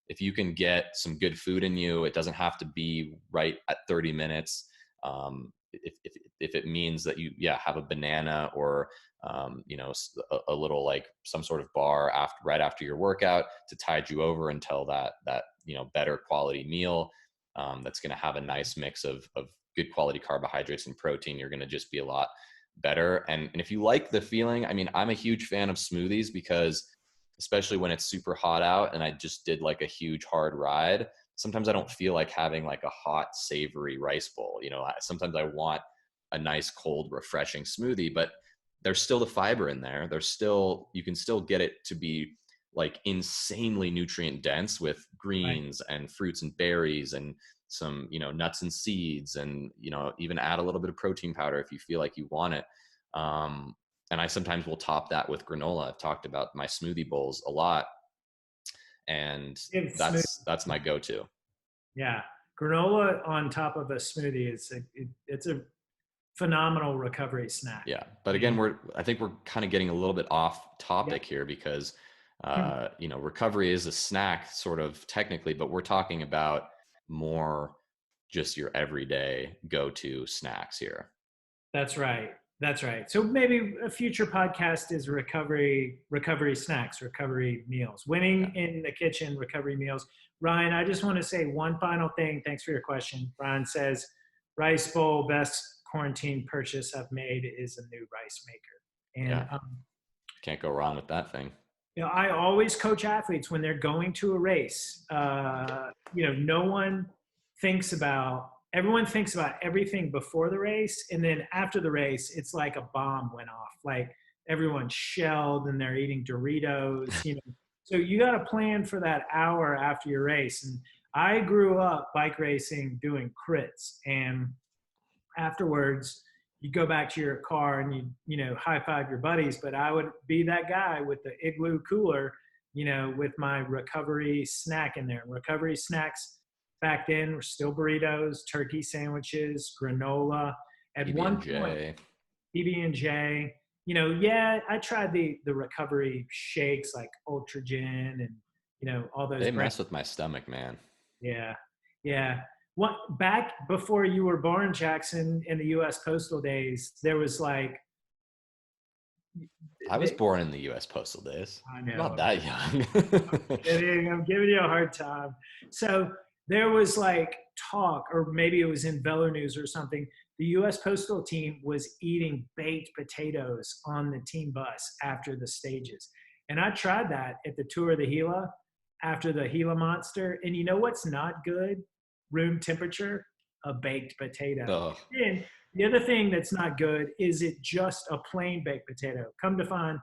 B: if you can get some good food in you, it doesn't have to be right at 30 minutes. If it means that you have a banana or a little like some sort of bar right after your workout to tide you over until that better quality meal, that's going to have a nice mix of good quality carbohydrates and protein, you're going to just be a lot better. And if you like the feeling, I mean, I'm a huge fan of smoothies, because especially when it's super hot out and I just did like a huge hard ride, sometimes I don't feel like having like a hot, savory rice bowl. Sometimes I want a nice, cold, refreshing smoothie. But there's still the fiber in there. You can still get it to be like insanely nutrient dense with
A: Right.
B: greens and fruits and berries and some, nuts and seeds, and, even add a little bit of protein powder if you feel like you want it. Um, and I sometimes will top that with granola. I've talked about my smoothie bowls a lot, and
A: It's smooth.
B: that's my go-to.
A: Yeah. Granola on top of a smoothie it's a phenomenal recovery snack.
B: Yeah, but again,
A: And
B: I think we're kind of getting a little bit off
A: yeah.
B: topic here because recovery is a snack sort of technically, but we're talking about more just your everyday go-to snacks here.
A: That's right. That's right. So maybe a future podcast is recovery snacks, recovery meals,
B: Yeah.
A: winning in the kitchen, recovery meals. Ryan, I just want to say one final thing. Thanks for your question. Ryan says, rice bowl, best quarantine purchase I've made is a new rice maker. And
B: Yeah. Can't go wrong with that thing.
A: I always coach athletes when they're going to a race. No one thinks about, everyone thinks about everything before the race. And then after the race, it's like a bomb went off. Like everyone's shelled and they're eating Doritos. So you got to plan for that hour after your race. And I grew up bike racing doing crits. And afterwards you go back to your car and you high five your buddies, but I would be that guy with the igloo cooler, with my recovery snack in there. Recovery snacks back then were still burritos, turkey sandwiches, granola. At
B: PB and
A: one point,
B: J.
A: PB&J. Yeah, I tried the recovery shakes like Ultragen and all those
B: They
A: brands.
B: mess with my stomach, man.
A: Yeah, yeah. What back before you were born, Jackson, in the U.S. postal days, there was like,
B: I was born in the U.S. postal days.
A: I
B: I'm
A: know,
B: not that
A: I'm
B: young.
A: kidding, I'm giving you a hard time. So there was like talk, or maybe it was in Veller News or something. The U.S. postal team was eating baked potatoes on the team bus after the stages, and I tried that at the Tour of the Gila after the Gila Monster. And you know what's not good? Room temperature, a baked potato.
B: Oh,
A: And the other thing that's not good is it just a plain baked potato. Come to find,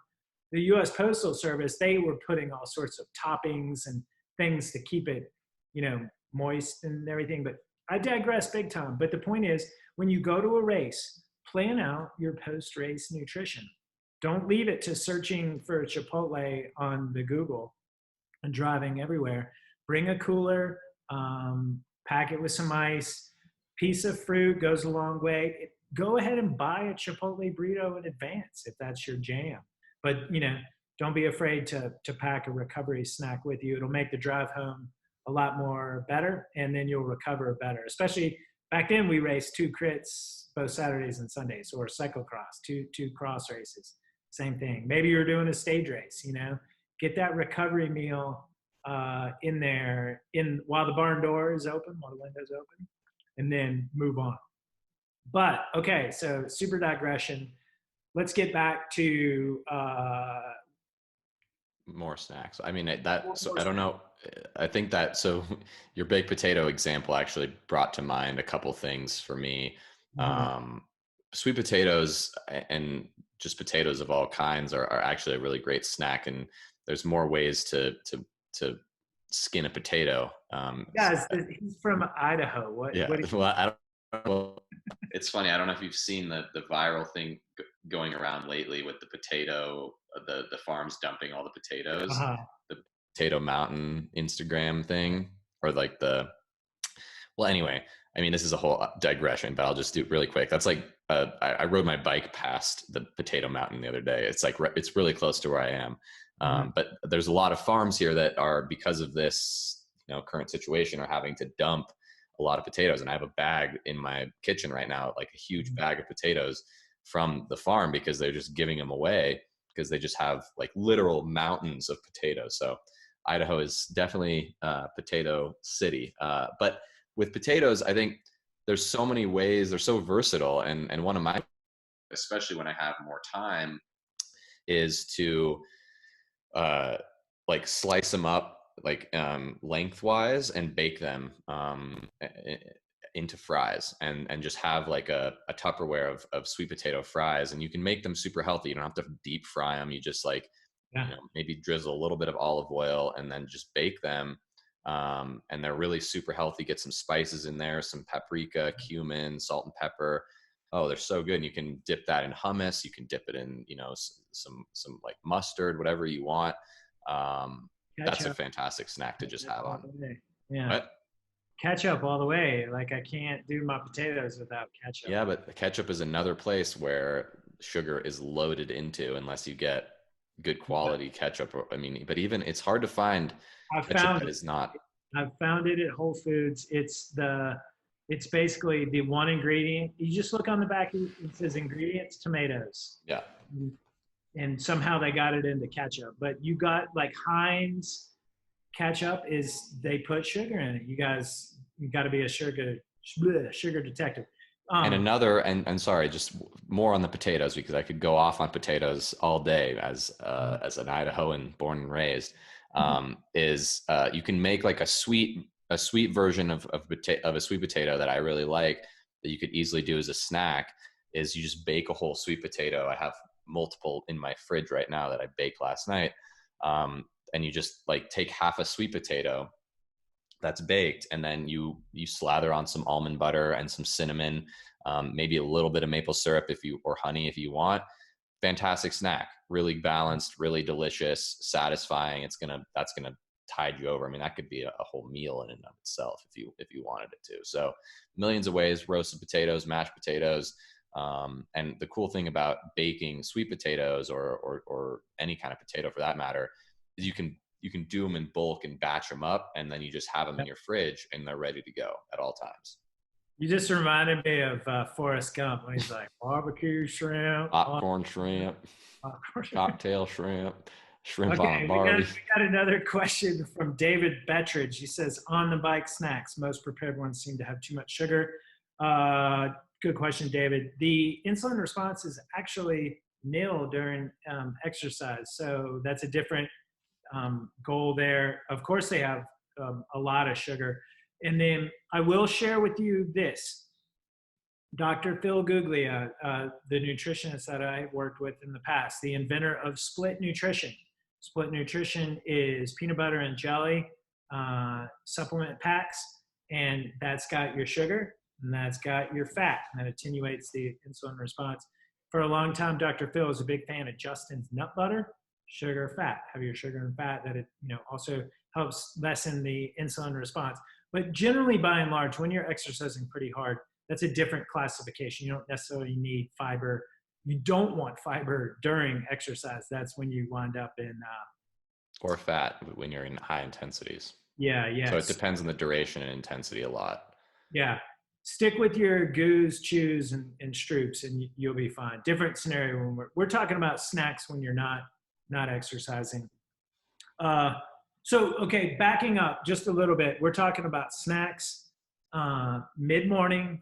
A: the U.S. Postal Service, they were putting all sorts of toppings and things to keep it, moist and everything. But I digress big time. But the point is, when you go to a race, plan out your post-race nutrition. Don't leave it to searching for Chipotle on the Google and driving everywhere. Bring a cooler, pack it with some ice. Piece of fruit goes a long way. Go ahead and buy a Chipotle burrito in advance if that's your jam. But don't be afraid to pack a recovery snack with you. It'll make the drive home a lot more better, and then you'll recover better. Especially back then, we raced 2 crits both Saturdays and Sundays, or cyclocross, two cross races. Same thing. Maybe you're doing a stage race. Get that recovery meal in there while the barn door is open, while the window's open, and then move on. But okay, so super digression. Let's get back to
B: more snacks. I mean, that, so
A: more
B: I don't
A: snacks.
B: know. I think that, so your baked potato example actually brought to mind a couple things for me.
A: Mhm.
B: Um, Sweet potatoes and just potatoes of all kinds are actually a really great snack. And there's more ways to skin a potato.
A: Guys, he's from Idaho. What?
B: Yeah.
A: What?
B: Well, I don't, well, it's funny. I don't know if you've seen the viral thing going around lately with the potato, the farms dumping all the potatoes,
A: Uh-huh.
B: the potato mountain Instagram thing, or like well, anyway, I mean, this is a whole digression, but I'll just do it really quick. That's like, I rode my bike past the potato mountain the other day. It's like, it's really close to where I am.
A: Mhm.
B: But there's a lot of farms here that are, because of this, current situation, are having to dump a lot of potatoes. And I have a bag in my kitchen right now, like a huge
A: Mhm.
B: bag of potatoes from the farm, because they're just giving them away, because they just have like literal mountains of potatoes. So Idaho is definitely potato city. But with potatoes, I think there's so many ways. They're so versatile, and one of my, especially when I have more time, is to uh, like slice them up like lengthwise and bake them. into fries and just have like a Tupperware of sweet potato fries, and you can make them super healthy. You don't have to deep fry them. You just like,
A: Yeah.
B: maybe drizzle a little bit of olive oil and then just bake them. And they're really super healthy. Get some spices in there, some paprika, cumin, salt and pepper. Oh, they're so good. And you can dip that in hummus. You can dip it in, some like mustard, whatever you want. That's a
A: Ketchup.
B: fantastic snack to just
A: Ketchup
B: have
A: all
B: on.
A: the way. Yeah.
B: What?
A: Ketchup all the way. Like I can't do my potatoes without ketchup.
B: Yeah, but ketchup is another place where sugar is loaded into unless you get good quality ketchup. I mean, but even it's hard to find
A: I
B: ketchup
A: found
B: that
A: it.
B: is not.
A: I've found it at Whole Foods. It's basically the one ingredient. You just look on the back. It says ingredients tomatoes,
B: Yeah.
A: and somehow they got it into ketchup. But you got like Heinz ketchup is they put sugar in it. You got to be a sugar detective.
B: And
A: Um,
B: another, and sorry, just more on the potatoes because I could go off on potatoes all day as an Idahoan born and raised. Is you can make like a sweet version of a sweet potato that I really like that you could easily do as a snack. Is you just bake a whole sweet potato. I have multiple in my fridge right now that I baked last night. And you just like take half a sweet potato that's baked, and then you slather on some almond butter and some cinnamon, maybe a little bit of maple syrup or honey if you want. Fantastic snack, really balanced, really delicious, satisfying. That's gonna tide you over. I mean, that could be a whole meal in and of itself if you wanted it to. So millions of ways: roasted potatoes, mashed potatoes. And the cool thing about baking sweet potatoes or any kind of potato for that matter is you can do them in bulk and batch them up, and then you just have them in your fridge and they're ready to go at all times.
A: you just reminded me of Forrest Gump when he's like barbecue shrimp,
B: Popcorn shrimp,
A: popcorn.
B: cocktail shrimp, shrimp on
A: Okay, we got
B: Barbie.
A: another question from David Bettridge. He says, "On the bike snacks, most prepared ones seem to have too much sugar." Good question, David. The insulin response is actually nil during exercise, so that's a different goal there. Of course, they have a lot of sugar. And then I will share with you this. Dr. Phil Guglia, the nutritionist that I worked with in the past, the inventor of Split Nutrition. Split Nutrition is peanut butter and jelly supplement packs, and that's got your sugar and that's got your fat, and that attenuates the insulin response. For a long time, Dr. Phil was a big fan of Justin's nut butter, sugar, fat, heavier sugar and fat, that it also helps lessen the insulin response. But generally, by and large, when you're exercising pretty hard, that's a different classification. You don't necessarily need fiber. You don't want fiber during exercise. That's when you wind up in
B: Or fat when you're in high intensities.
A: yeah,
B: So it
A: yes,
B: depends on the duration and intensity a lot.
A: yeah. Stick with your goos, chews, and stroops, and you'll be fine. Different scenario when we're talking about snacks when you're not exercising. Uh, so, okay, backing up just a little bit, we're talking about snacks, mid morning,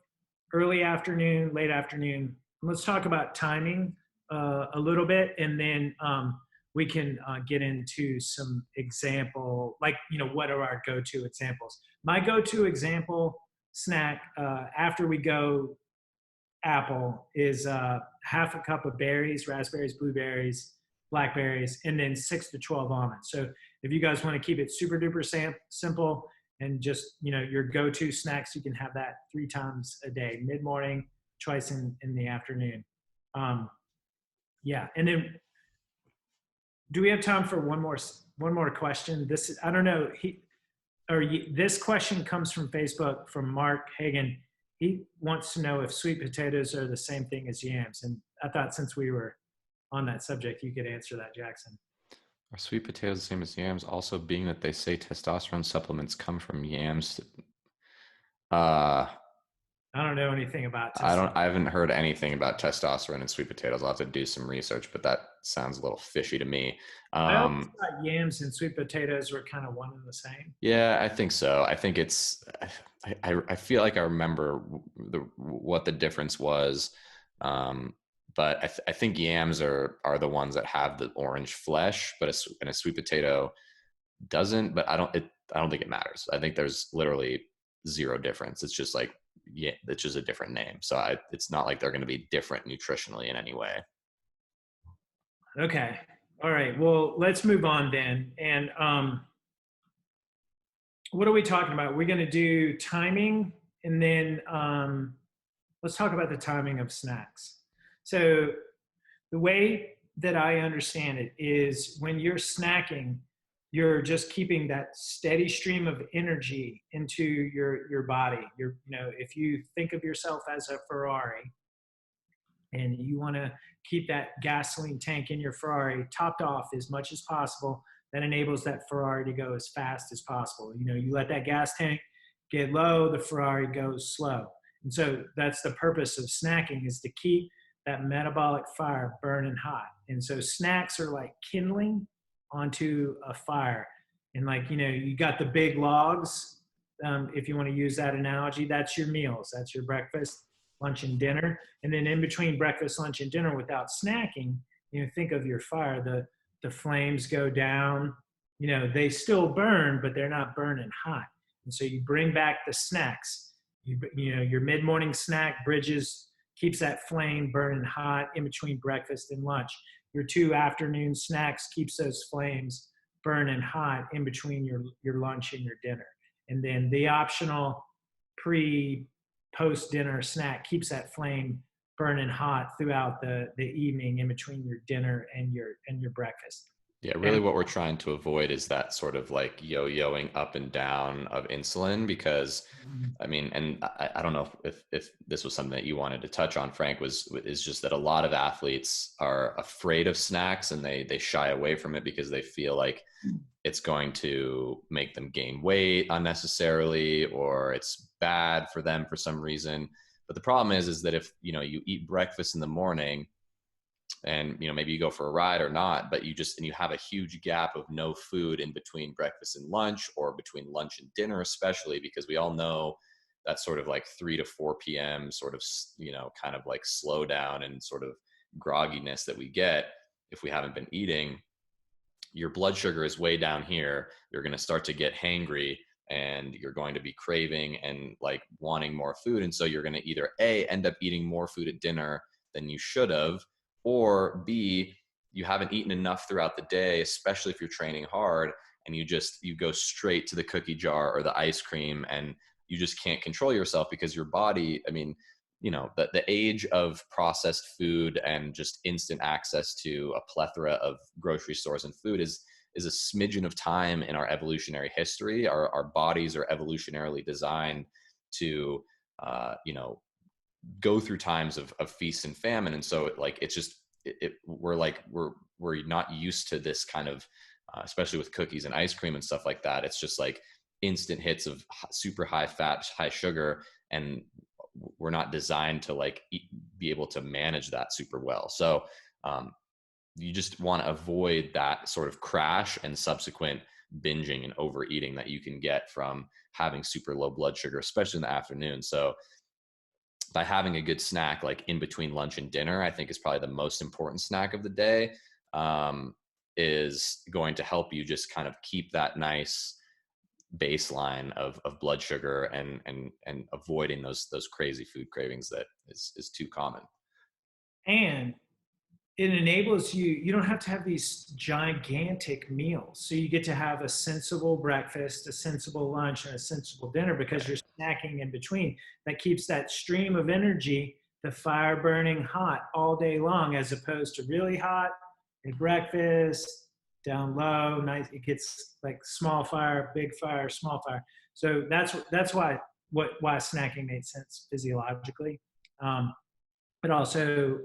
A: early afternoon, late afternoon. Let's talk about timing a little bit, and then we can get into some example, like, what are our go to examples? My go to example snack after we go apple is half a cup of berries, raspberries, blueberries, blackberries, and then 6 to 12 almonds. So if you guys want to keep it super duper simple and just, your go-to snacks, you can have that 3 times a day, mid-morning, twice in the afternoon. Yeah. And then do we have time for one more question? I don't know. This question comes from Facebook from Mark Hagan. He wants to know if sweet potatoes are the same thing as yams. And I thought since we were on that subject, you could answer that, Jackson.
B: Are sweet potatoes the same as yams? Also, being that they say testosterone supplements come from yams.
A: I don't know anything about
B: I
A: testosterone.
B: haven't heard anything about testosterone in sweet potatoes. I'll have to do some research, but that sounds a little fishy to me.
A: I always thought yams and sweet potatoes were kind of one and the same.
B: Yeah, I think so. I think I feel like I remember what the difference was. But I think yams are the ones that have the orange flesh, but a sweet potato doesn't. But I don't think it matters. I think there's literally zero difference. It's just like yeah, it's just a different name. So it's not like they're going to be different nutritionally in any way.
A: Okay. All right. Well, let's move on then. And what are we talking about? We're going to do timing, and then let's talk about the timing of snacks. So the way that I understand it is when you're snacking, you're just keeping that steady stream of energy into your body. If you think of yourself as a Ferrari, and you want to keep that gasoline tank in your Ferrari topped off as much as possible, that enables that Ferrari to go as fast as possible. You let that gas tank get low, the Ferrari goes slow. And so that's the purpose of snacking, is to keep that metabolic fire burning hot. And so snacks are like kindling onto a fire. And you got the big logs. If you want to use that analogy, that's your meals. That's your breakfast, lunch, and dinner. And then in between breakfast, lunch, and dinner, without snacking, think of your fire. The flames go down. They still burn, but they're not burning hot. And so you bring back the snacks. Your mid-morning snack keeps that flame burning hot in between breakfast and lunch. Your 2 afternoon snacks keeps those flames burning hot in between your lunch and your dinner. And then the optional post dinner snack keeps that flame burning hot throughout the evening in between your dinner and your breakfast.
B: Yeah, really what we're trying to avoid is that sort of like yo-yoing up and down of insulin, because I mean, and I don't know if this was something that you wanted to touch on, Frank, is just that a lot of athletes are afraid of snacks, and they shy away from it because they feel like it's going to make them gain weight unnecessarily, or it's bad for them for some reason. But the problem is that if, you eat breakfast in the morning, and maybe you go for a ride or not, but you have a huge gap of no food in between breakfast and lunch, or between lunch and dinner, especially because we all know that sort of like 3 to 4 p.m. sort of kind of like slow down and sort of grogginess that we get if we haven't been eating. Your blood sugar is way down here. You're going to start to get hangry, and you're going to be craving and like wanting more food. And so you're going to either end up eating more food at dinner than you should have, or B, you haven't eaten enough throughout the day, especially if you're training hard, and you go straight to the cookie jar or the ice cream, and you just can't control yourself because your body, I mean, the age of processed food and just instant access to a plethora of grocery stores and food is a smidgen of time in our evolutionary history. Our bodies are evolutionarily designed to, go through times of feast and famine. And so we're not used to this kind of, especially with cookies and ice cream and stuff like that. It's just like instant hits of super high fat, high sugar, and we're not designed to be able to manage that super well. So you just want to avoid that sort of crash and subsequent binging and overeating that you can get from having super low blood sugar, especially in the afternoon. So by having a good snack like in between lunch and dinner, I think is probably the most important snack of the day, is going to help you just kind of keep that nice baseline of blood sugar and avoiding those crazy food cravings that is too common.
A: And it enables you don't have to have these gigantic meals. So you get to have a sensible breakfast, a sensible lunch, and a sensible dinner, because you're snacking in between. That keeps that stream of energy, the fire burning hot all day long, as opposed to really hot at breakfast, down low, nice. It gets like small fire, big fire, small fire. So that's why snacking made sense physiologically. It also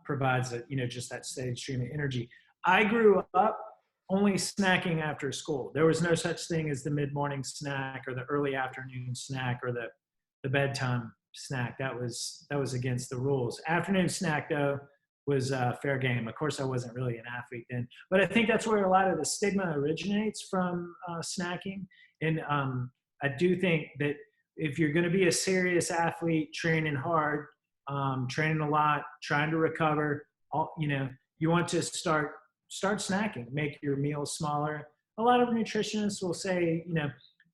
A: provides just that steady stream of energy. I grew up only snacking after school. There was no such thing as the mid-morning snack or the early afternoon snack or the bedtime snack. That was against the rules. Afternoon snack, though, was fair game. Of course, I wasn't really an athlete then, but I think that's where a lot of the stigma originates from, snacking. And I do think that if you're going to be a serious athlete, training hard, training a lot, trying to recover, you want to start snacking, make your meals smaller. A lot of nutritionists will say,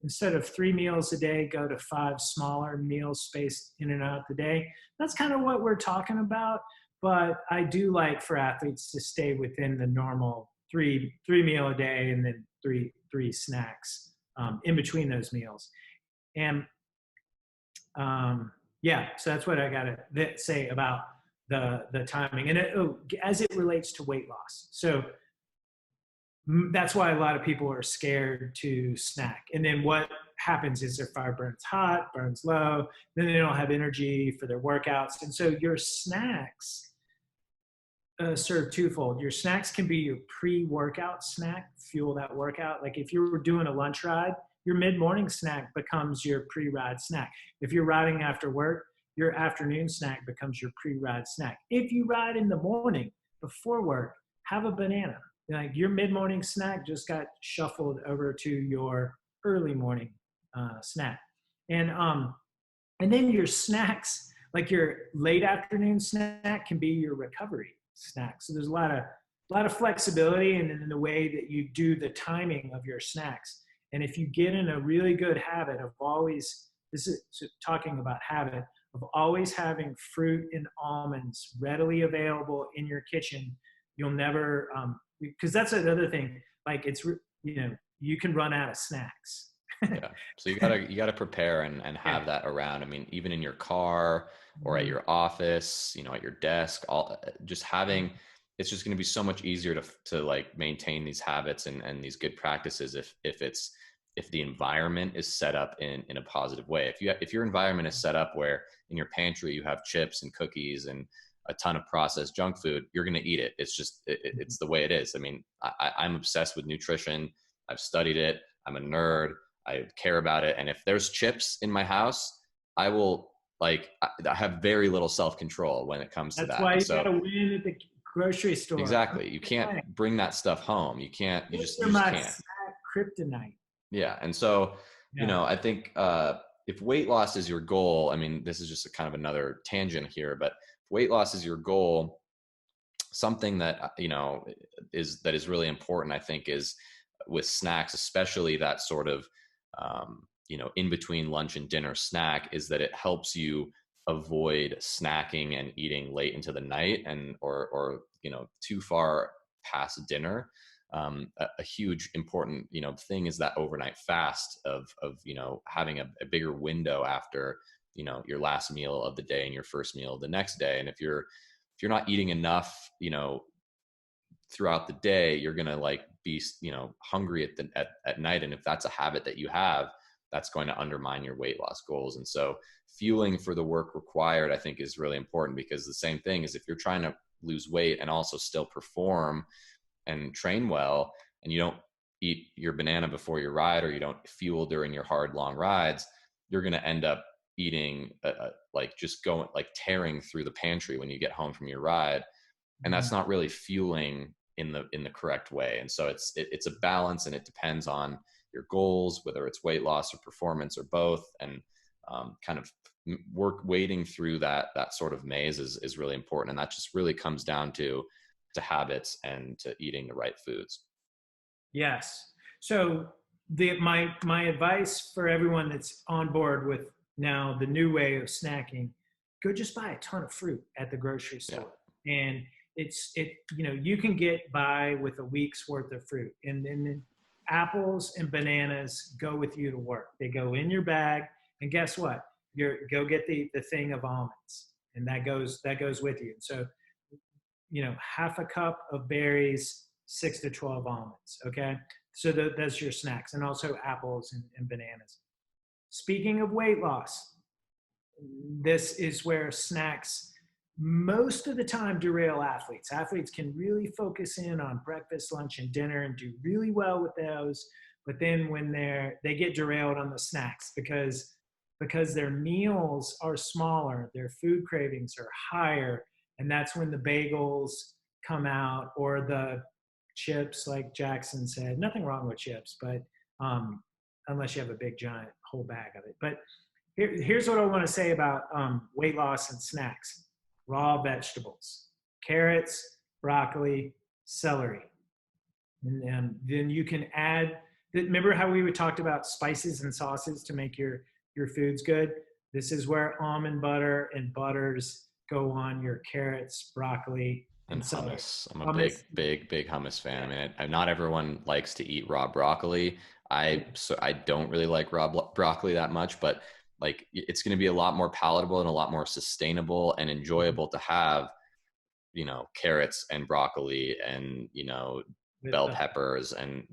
A: instead of 3 meals a day, go to 5 smaller meals spaced in and out the day. That's kind of what we're talking about. But I do like for athletes to stay within the normal three meal a day and then three snacks in between those meals. And yeah, so that's what I got to say about the timing. And as it relates to weight loss, so that's why a lot of people are scared to snack. And then what happens is their fire burns hot, burns low, then they don't have energy for their workouts. And so your snacks serve twofold. Your snacks can be your pre-workout snack, fuel that workout. Like if you were doing a lunch ride, your mid-morning snack becomes your pre-ride snack. If you're riding after work, your afternoon snack becomes your pre-ride snack. If you ride in the morning before work, have a banana. Like your mid-morning snack just got shuffled over to your early morning snack. And then your snacks, like your late afternoon snack, can be your recovery snack. So there's a lot of flexibility in the way that you do the timing of your snacks. And if you get in a really good habit of always, this is talking about habit, of always having fruit and almonds readily available in your kitchen, you'll never, because that's another thing, like it's, you can run out of snacks.
B: Yeah. So you gotta prepare and have that around. I mean, even in your car or at your office, at your desk, just having, it's just going to be so much easier to like maintain these habits and these good practices if the environment is set up in a positive way. If your environment is set up where in your pantry you have chips and cookies and a ton of processed junk food, you're going to eat it. It's just it's the way it is. I mean, I'm obsessed with nutrition. I've studied it. I'm a nerd. I care about it. And if there's chips in my house, I will I have very little self-control when it comes to that.
A: That's why you gotta win at the grocery store.
B: Exactly. You can't bring that stuff home. You can't, you just can't.
A: Kryptonite.
B: Yeah. And so, I think if weight loss is your goal, I mean, this is just a kind of another tangent here, but if weight loss is your goal, something that, is really important, I think, is with snacks, especially that sort of, in between lunch and dinner snack, is that it helps you avoid snacking and eating late into the night or too far past dinner. A huge important thing is that overnight fast of having a bigger window after your last meal of the day and your first meal of the next day. And if you're not eating enough throughout the day, you're gonna be hungry at night, and if that's a habit that you have, that's going to undermine your weight loss goals. And so fueling for the work required, I think, is really important, because the same thing is if you're trying to lose weight and also still perform and train well, and you don't eat your banana before your ride, or you don't fuel during your hard long rides, you're going to end up eating just going tearing through the pantry when you get home from your ride, and that's not really fueling in the correct way. And so it's a balance, and it depends on your goals, whether it's weight loss or performance or both, and kind of wading through that sort of maze is really important. And that just really comes down to habits and to eating the right foods.
A: Yes. So my advice for everyone that's on board with now the new way of snacking, go just buy a ton of fruit at the grocery store. Yeah. And you can get by with a week's worth of fruit, and then apples and bananas go with you to work. They go in your bag, and guess what? Go get the thing of almonds, and that goes with you. So, half a cup of berries, 6 to 12 almonds. Okay. So that's your snacks, and also apples and bananas. Speaking of weight loss, this is where snacks most of the time derail athletes. Athletes can really focus in on breakfast, lunch, and dinner and do really well with those. But then when they get derailed on the snacks because their meals are smaller, their food cravings are higher, and that's when the bagels come out, or the chips, like Jackson said. Nothing wrong with chips, but unless you have a big giant whole bag of it. But here's what I want to say about weight loss and snacks. Raw vegetables, carrots, broccoli, celery. And then you can add Remember how we talked about spices and sauces to make your foods good? This is where almond butter and butters go on your carrots, broccoli,
B: And
A: and celery.
B: hummus. I'm a
A: Hummus,
B: big hummus fan. I
A: yeah,
B: mean, not everyone likes to eat raw broccoli.
A: yeah,
B: I don't really like raw broccoli that much, but like it's going to be a lot more palatable and a lot more sustainable and enjoyable to have, carrots and broccoli and,
A: with
B: bell peppers and,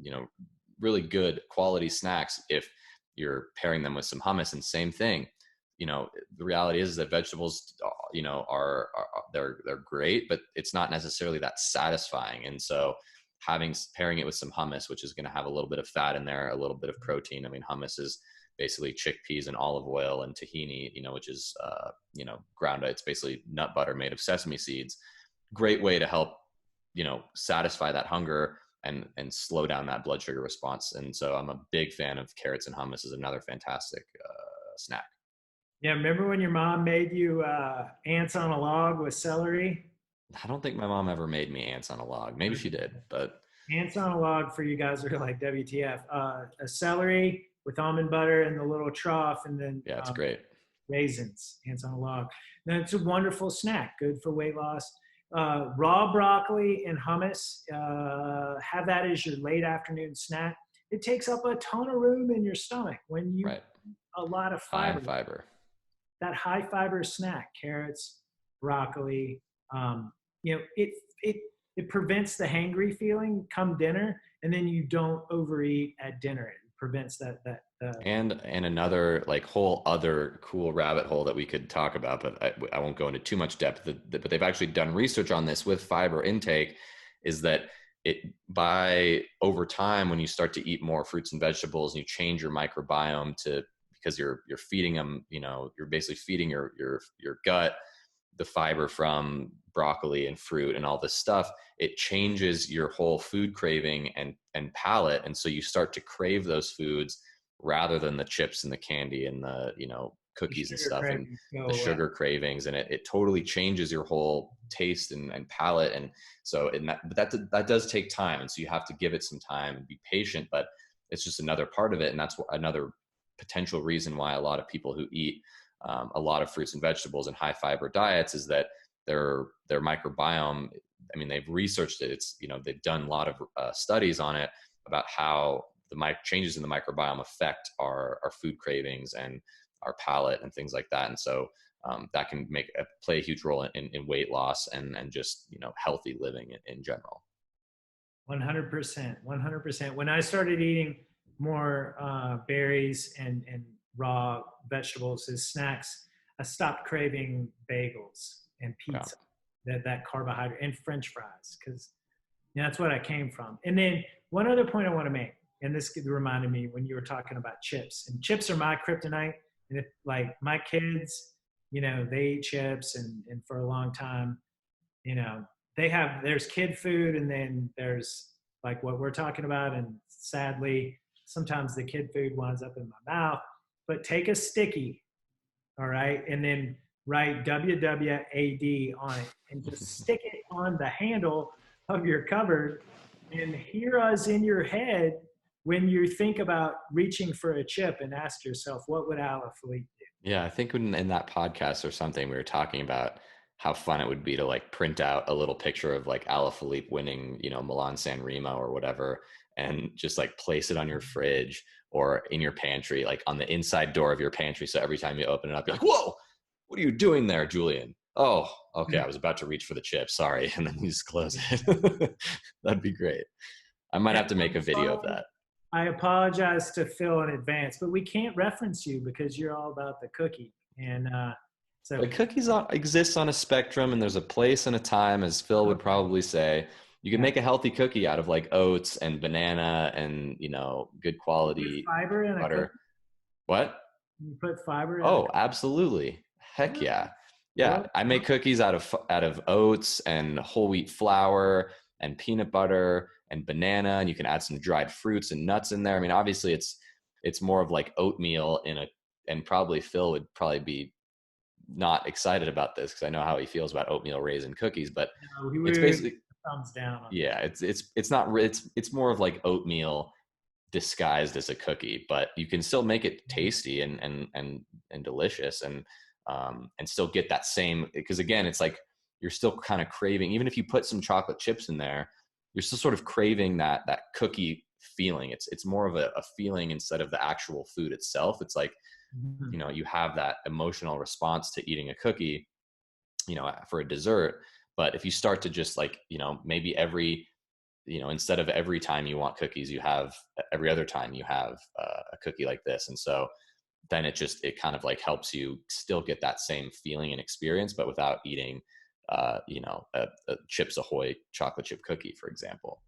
B: really good quality snacks if you're pairing them with some hummus. And same thing, the reality is that vegetables, are they're great, but it's not necessarily that satisfying. And so pairing it with some hummus, which is going to have a little bit of fat in there, a little bit of protein. I mean, hummus is basically chickpeas and olive oil and tahini, which is, ground. It's basically nut butter made of sesame seeds. Great way to help, satisfy that hunger and slow down that blood sugar response. And so I'm a big fan of carrots, and hummus is another fantastic snack.
A: yeah. Remember when your mom made you ants on a log with celery?
B: I don't think my mom ever made me ants on a log. Maybe she did, but
A: Ants on a log for you guys are like WTF. A celery with almond butter in the little trough, and then
B: yeah, it's great.
A: raisins. Ants on a log. And it's a wonderful snack, good for weight loss. Raw broccoli and hummus. Have that as your late afternoon snack. It takes up a ton of room in your stomach when you
B: Right.
A: a lot of
B: High
A: fiber.
B: fiber.
A: That high fiber snack, carrots, broccoli. It it prevents the hangry feeling come dinner, and then you don't overeat at dinner. It prevents that.
B: And another like whole other cool rabbit hole that we could talk about, but I won't go into too much depth. But they've actually done research on this with fiber intake, is that it by over time when you start to eat more fruits and vegetables and you change your microbiome to because you're feeding them, you're basically feeding your gut the fiber from broccoli and fruit and all this stuff, it changes your whole food craving and palate. And so you start to crave those foods rather than the chips and the candy and the,
A: The
B: cookies and
A: sugar
B: stuff and
A: cravings go
B: the
A: away.
B: sugar cravings. And it totally changes your whole taste and palate. And so that does take time. And so you have to give it some time and be patient, but it's just another part of it. And that's another potential reason why a lot of people who eat a lot of fruits and vegetables and high fiber diets is that their microbiome. I mean, they've researched it. It's they've done a lot of studies on it about how the changes in the microbiome affect our food cravings and our palate and things like that. And so that can play a huge role in weight loss and just healthy living in general.
A: 100%. 100%. When I started eating more berries and raw vegetables as snacks, I stopped craving bagels and
B: Yeah.
A: pizza, that carbohydrate, and French fries, because that's what I came from. And then one other point I want to make, and this reminded me when you were talking about chips, and chips are my kryptonite. And if like my kids, they eat chips, and for a long time, you know, there's kid food, and then there's like what we're talking about. And sadly, sometimes the kid food winds up in my mouth. But take a sticky, all right, and then write WWAD on it and just stick it on the handle of your cupboard, and hear us in your head when you think about reaching for a chip, and ask yourself, what would Ala Philippe do?
B: Yeah, I think in that podcast or something, we were talking about how fun it would be to like print out a little picture of like Alaphilippe winning, Milan San Remo or whatever, and just like place it on your fridge or in your pantry, like on the inside door of your pantry. So every time you open it up, you're like, whoa, what are you doing there, Julian? Oh, okay. I was about to reach for the chip. Sorry. And then you just close it. That'd be great. I might
A: Yeah,
B: have to make a
A: I'm
B: video of
A: sorry.
B: that.
A: I apologize to Phil in advance, but we can't reference you because you're all about the cookie. And so,
B: Like cookies exists on a spectrum, and there's a place and a time, as Phil would
A: okay,
B: probably say. You can
A: yeah.
B: make a healthy cookie out of like oats and banana and good
A: You put
B: quality
A: fiber in a
B: butter.
A: cookie.
B: What?
A: You put fiber in a
B: Oh,
A: cookie.
B: absolutely. Heck
A: Oh,
B: yeah. Yeah,
A: well,
B: I make cookies out of oats and whole wheat flour and peanut butter and banana, and you can add some dried fruits and nuts in there. I mean, obviously it's more of like oatmeal and probably Phil would probably be not excited about this because I know how he feels about oatmeal raisin cookies, but
A: no, we
B: it's
A: would
B: basically
A: thumbs down on that.
B: yeah, it's not it's more of like oatmeal disguised as a cookie, but you can still make it tasty and delicious, and still get that same, because again, it's like you're still kind of craving, even if you put some chocolate chips in there, you're still sort of craving that cookie feeling. It's more of a feeling instead of the actual food itself. It's like,
A: Mhm.
B: you have that emotional response to eating a cookie, for a dessert. But if you start to just like, maybe instead of every time you want cookies, you have every other time you have a cookie like this. And so then it kind of like helps you still get that same feeling and experience, but without eating, a Chips Ahoy chocolate chip cookie, for example.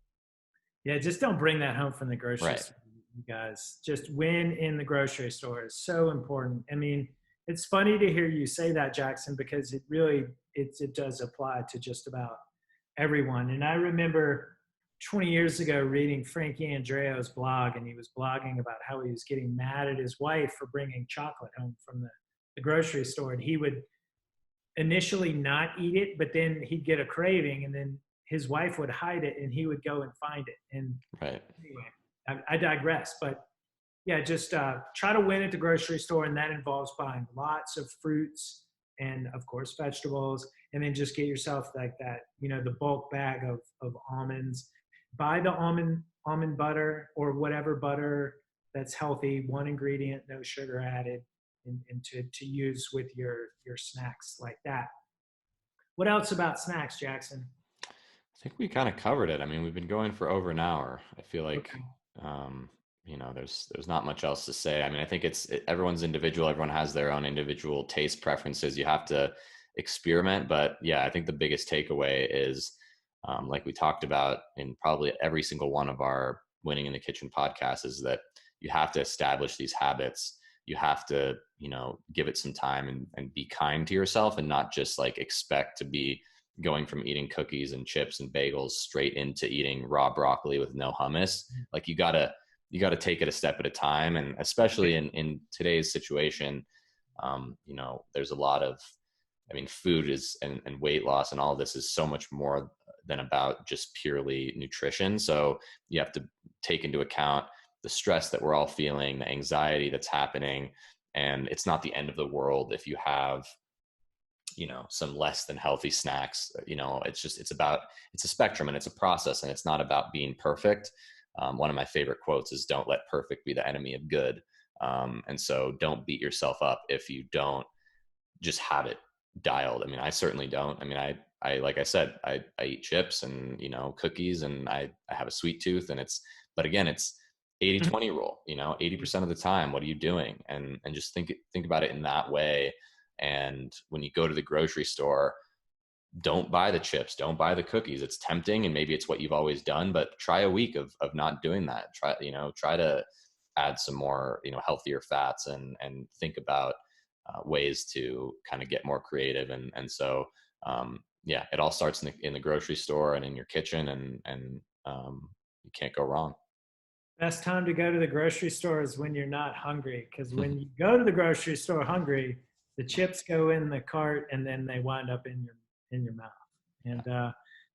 A: Yeah, just don't bring that home from the grocery
B: Right.
A: store, you guys. Just win in the grocery store is so important. I mean, it's funny to hear you say that, Jackson, because it does apply to just about everyone. And I remember 20 years ago reading Frankie Andreo's blog, and he was blogging about how he was getting mad at his wife for bringing chocolate home from the grocery store, and he would initially not eat it, but then he'd get a craving, and then his wife would hide it, and he would go and find it. And
B: Right.
A: anyway, I digress. But yeah, just try to win at the grocery store, and that involves buying lots of fruits and, of course, vegetables, and then just get yourself like that, the bulk bag of almonds. Buy the almond butter or whatever butter that's healthy, one ingredient, no sugar added, and to use with your snacks like that. What else about snacks, Jackson?
B: I think we kind of covered it. I mean, we've been going for over an hour. I feel like,
A: Okay.
B: um, there's not much else to say. I mean, I think everyone's individual. Everyone has their own individual taste preferences. You have to experiment. But yeah, I think the biggest takeaway is, like we talked about in probably every single one of our Winning in the Kitchen podcasts, is that you have to establish these habits. You have to, give it some time and be kind to yourself, and not just like expect to be going from eating cookies and chips and bagels straight into eating raw broccoli with no hummus. Like you gotta take it a step at a time. And especially in today's situation, there's a lot of, I mean, food is, and weight loss and all this is so much more than about just purely nutrition. So you have to take into account the stress that we're all feeling, the anxiety that's happening. And it's not the end of the world if you have, some less than healthy snacks. It's a spectrum, and it's a process, and it's not about being perfect. One of my favorite quotes is, don't let perfect be the enemy of good. And so don't beat yourself up if you don't just have it dialed. I mean, I certainly don't. I mean, like I said, I eat chips and, cookies, and I have a sweet tooth, and but again, it's 80-20 rule, 80% of the time, what are you doing? And just think about it in that way. And when you go to the grocery store, don't buy the chips, don't buy the cookies. It's tempting, and maybe it's what you've always done, but try a week of not doing that. Try to add some more, healthier fats, and think about ways to kind of get more creative. And so, yeah, it all starts in the grocery store and in your kitchen, and you can't go wrong.
A: Best time to go to the grocery store is when you're not hungry, because when you go to the grocery store hungry, the chips go in the cart and then they wind up in your mouth. And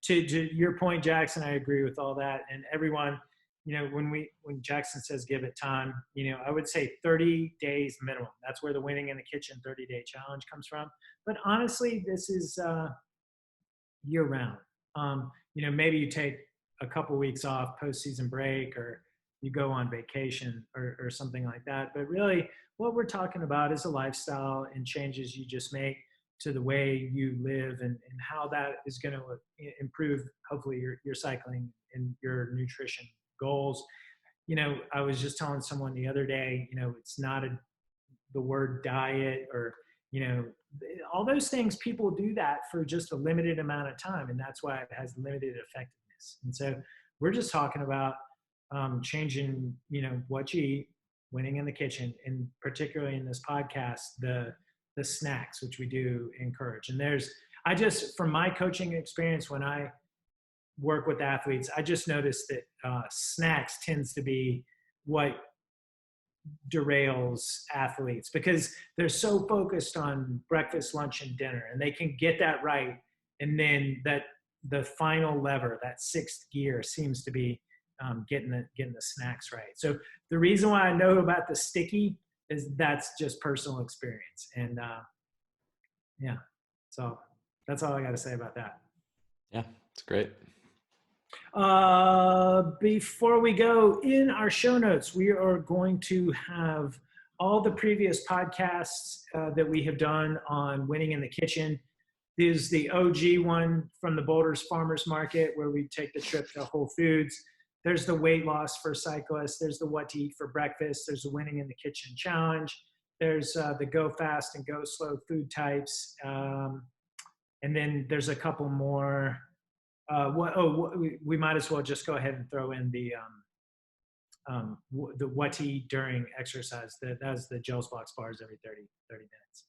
A: to your point, Jackson, I agree with all that. And everyone, when Jackson says give it time, I would say 30 days minimum. That's where the Winning in the Kitchen 30-day challenge comes from. But honestly, this is year round. Maybe you take a couple weeks off postseason break, or you go on vacation, or something like that. But really, what we're talking about is a lifestyle and changes you just make to the way you live, and how that is going to improve, hopefully, your cycling and your nutrition goals. I was just telling someone the other day, it's not the word diet, or you know all those things. People do that for just a limited amount of time, and that's why it has limited effectiveness. And so we're just talking about changing what you eat, winning in the kitchen, and particularly in this podcast, the snacks, which we do encourage. And I just, from my coaching experience, when I work with athletes, I just noticed that snacks tends to be what derails athletes, because they're so focused on breakfast, lunch, and dinner, and they can get that right. And then the final lever, that sixth gear, seems to be getting the snacks right. So the reason why I know about the sticky is that's just personal experience. And yeah, so that's all I got to say about that.
B: Yeah, it's great.
A: Before we go, in our show notes, we are going to have all the previous podcasts that we have done on winning in the kitchen. This is the OG one from the Boulders Farmers Market, where we take the trip to Whole Foods. There's the weight loss for cyclists. There's the what to eat for breakfast. There's the winning in the kitchen challenge. There's the go fast and go slow food types. And then there's a couple more. We might as well just go ahead and throw in the what to eat during exercise. That's the Gels Box bars every 30 minutes.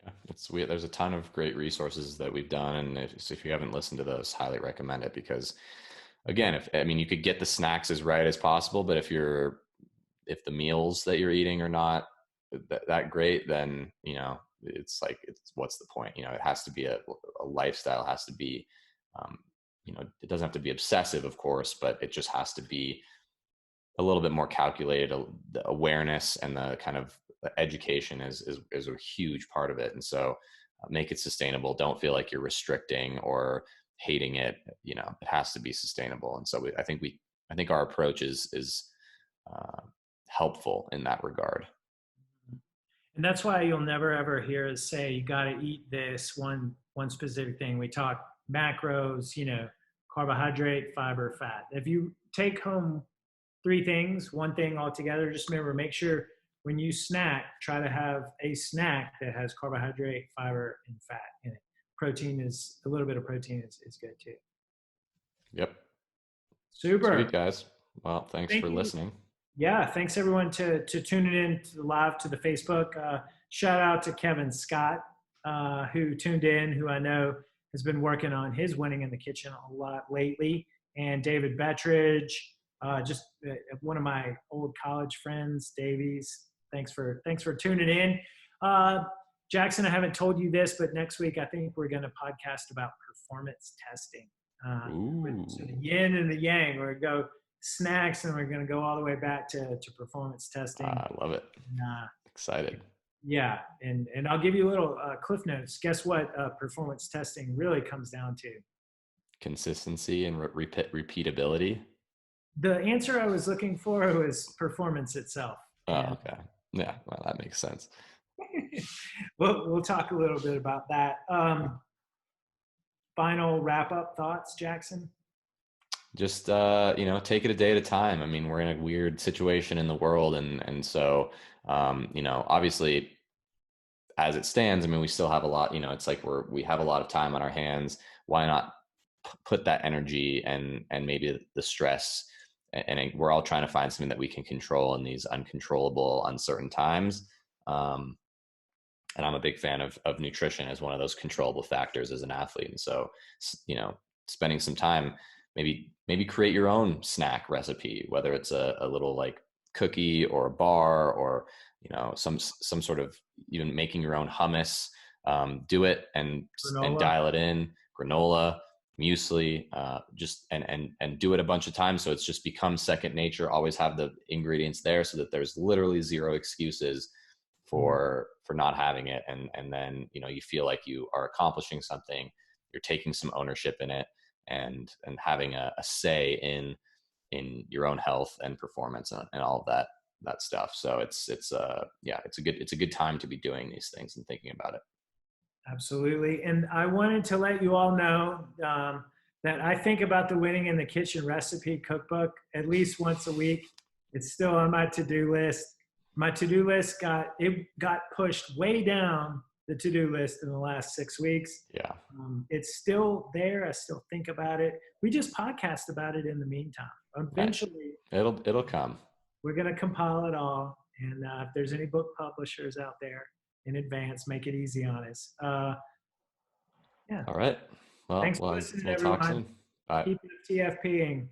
B: Yeah, there's a ton of great resources that we've done, and if you haven't listened to those, highly recommend it, because again, you could get the snacks as right as possible, but if the meals that you're eating are not that great, then it's what's the point? It has to be a lifestyle. It has to be it doesn't have to be obsessive, of course, but it just has to be a little bit more calculated. The awareness and the kind of education is a huge part of it. And so make it sustainable. Don't feel like you're restricting or hating it. It has to be sustainable. And so I think our approach is helpful in that regard.
A: And that's why you'll never ever hear us say you got to eat this one specific thing. We talk macros, carbohydrate, fiber, fat. If you take home 3 things, one thing altogether, just remember, make sure when you snack, try to have a snack that has carbohydrate, fiber, and fat in it. A little bit of protein is good too.
B: Yep.
A: Super.
B: Sweet, guys. Well, thanks for listening.
A: Yeah, thanks everyone to tuning in to the Facebook. Shout out to Kevin Scott, who tuned in, who I know has been working on his winning in the kitchen a lot lately, and David Bettridge, just one of my old college friends, Davies. Thanks for tuning in. Jackson, I haven't told you this, but next week I think we're going to podcast about performance testing. So the yin and the yang. We're going to go snacks, and we're going to go all the way back to performance testing.
B: I love it. Excited.
A: Yeah, and I'll give you a little cliff notes. Guess what performance testing really comes down to?
B: Consistency and repeatability.
A: The answer I was looking for was performance itself.
B: Oh, okay. Yeah, well, that makes sense.
A: We'll talk a little bit about that. Final wrap-up thoughts, Jackson?
B: Just take it a day at a time. We're in a weird situation in the world, and so obviously, as it stands, we still have a lot. It's like we have a lot of time on our hands. Why not put that energy and maybe the stress, and we're all trying to find something that we can control in these uncontrollable, uncertain times. And I'm a big fan of nutrition as one of those controllable factors as an athlete. And so, spending some time, maybe create your own snack recipe, whether it's a little like cookie or a bar, or some sort of, even making your own hummus. Do it and dial it in. Granola, muesli, just and do it a bunch of times, so it's just become second nature. Always have the ingredients there, so that there's literally zero excuses for not having it. And then you feel like you are accomplishing something. You're taking some ownership in it, and having a say in your own health and performance and all of that stuff. So it's a good time to be doing these things and thinking about it.
A: Absolutely. And I wanted to let you all know that I think about the Winning in the Kitchen recipe cookbook at least once a week. It's still on my to-do list. My to-do list got pushed way down the to-do list in the last 6 weeks.
B: Yeah.
A: It's still there. I still think about it. We just podcast about it in the meantime. Eventually,
B: it'll come. We're
A: going to compile it all. And if there's any book publishers out there, in advance, make it easy on us.
B: Yeah. All right. Well,
A: thanks for listening,
B: we'll
A: everyone.
B: Talk soon. Bye.
A: Keep TFPing.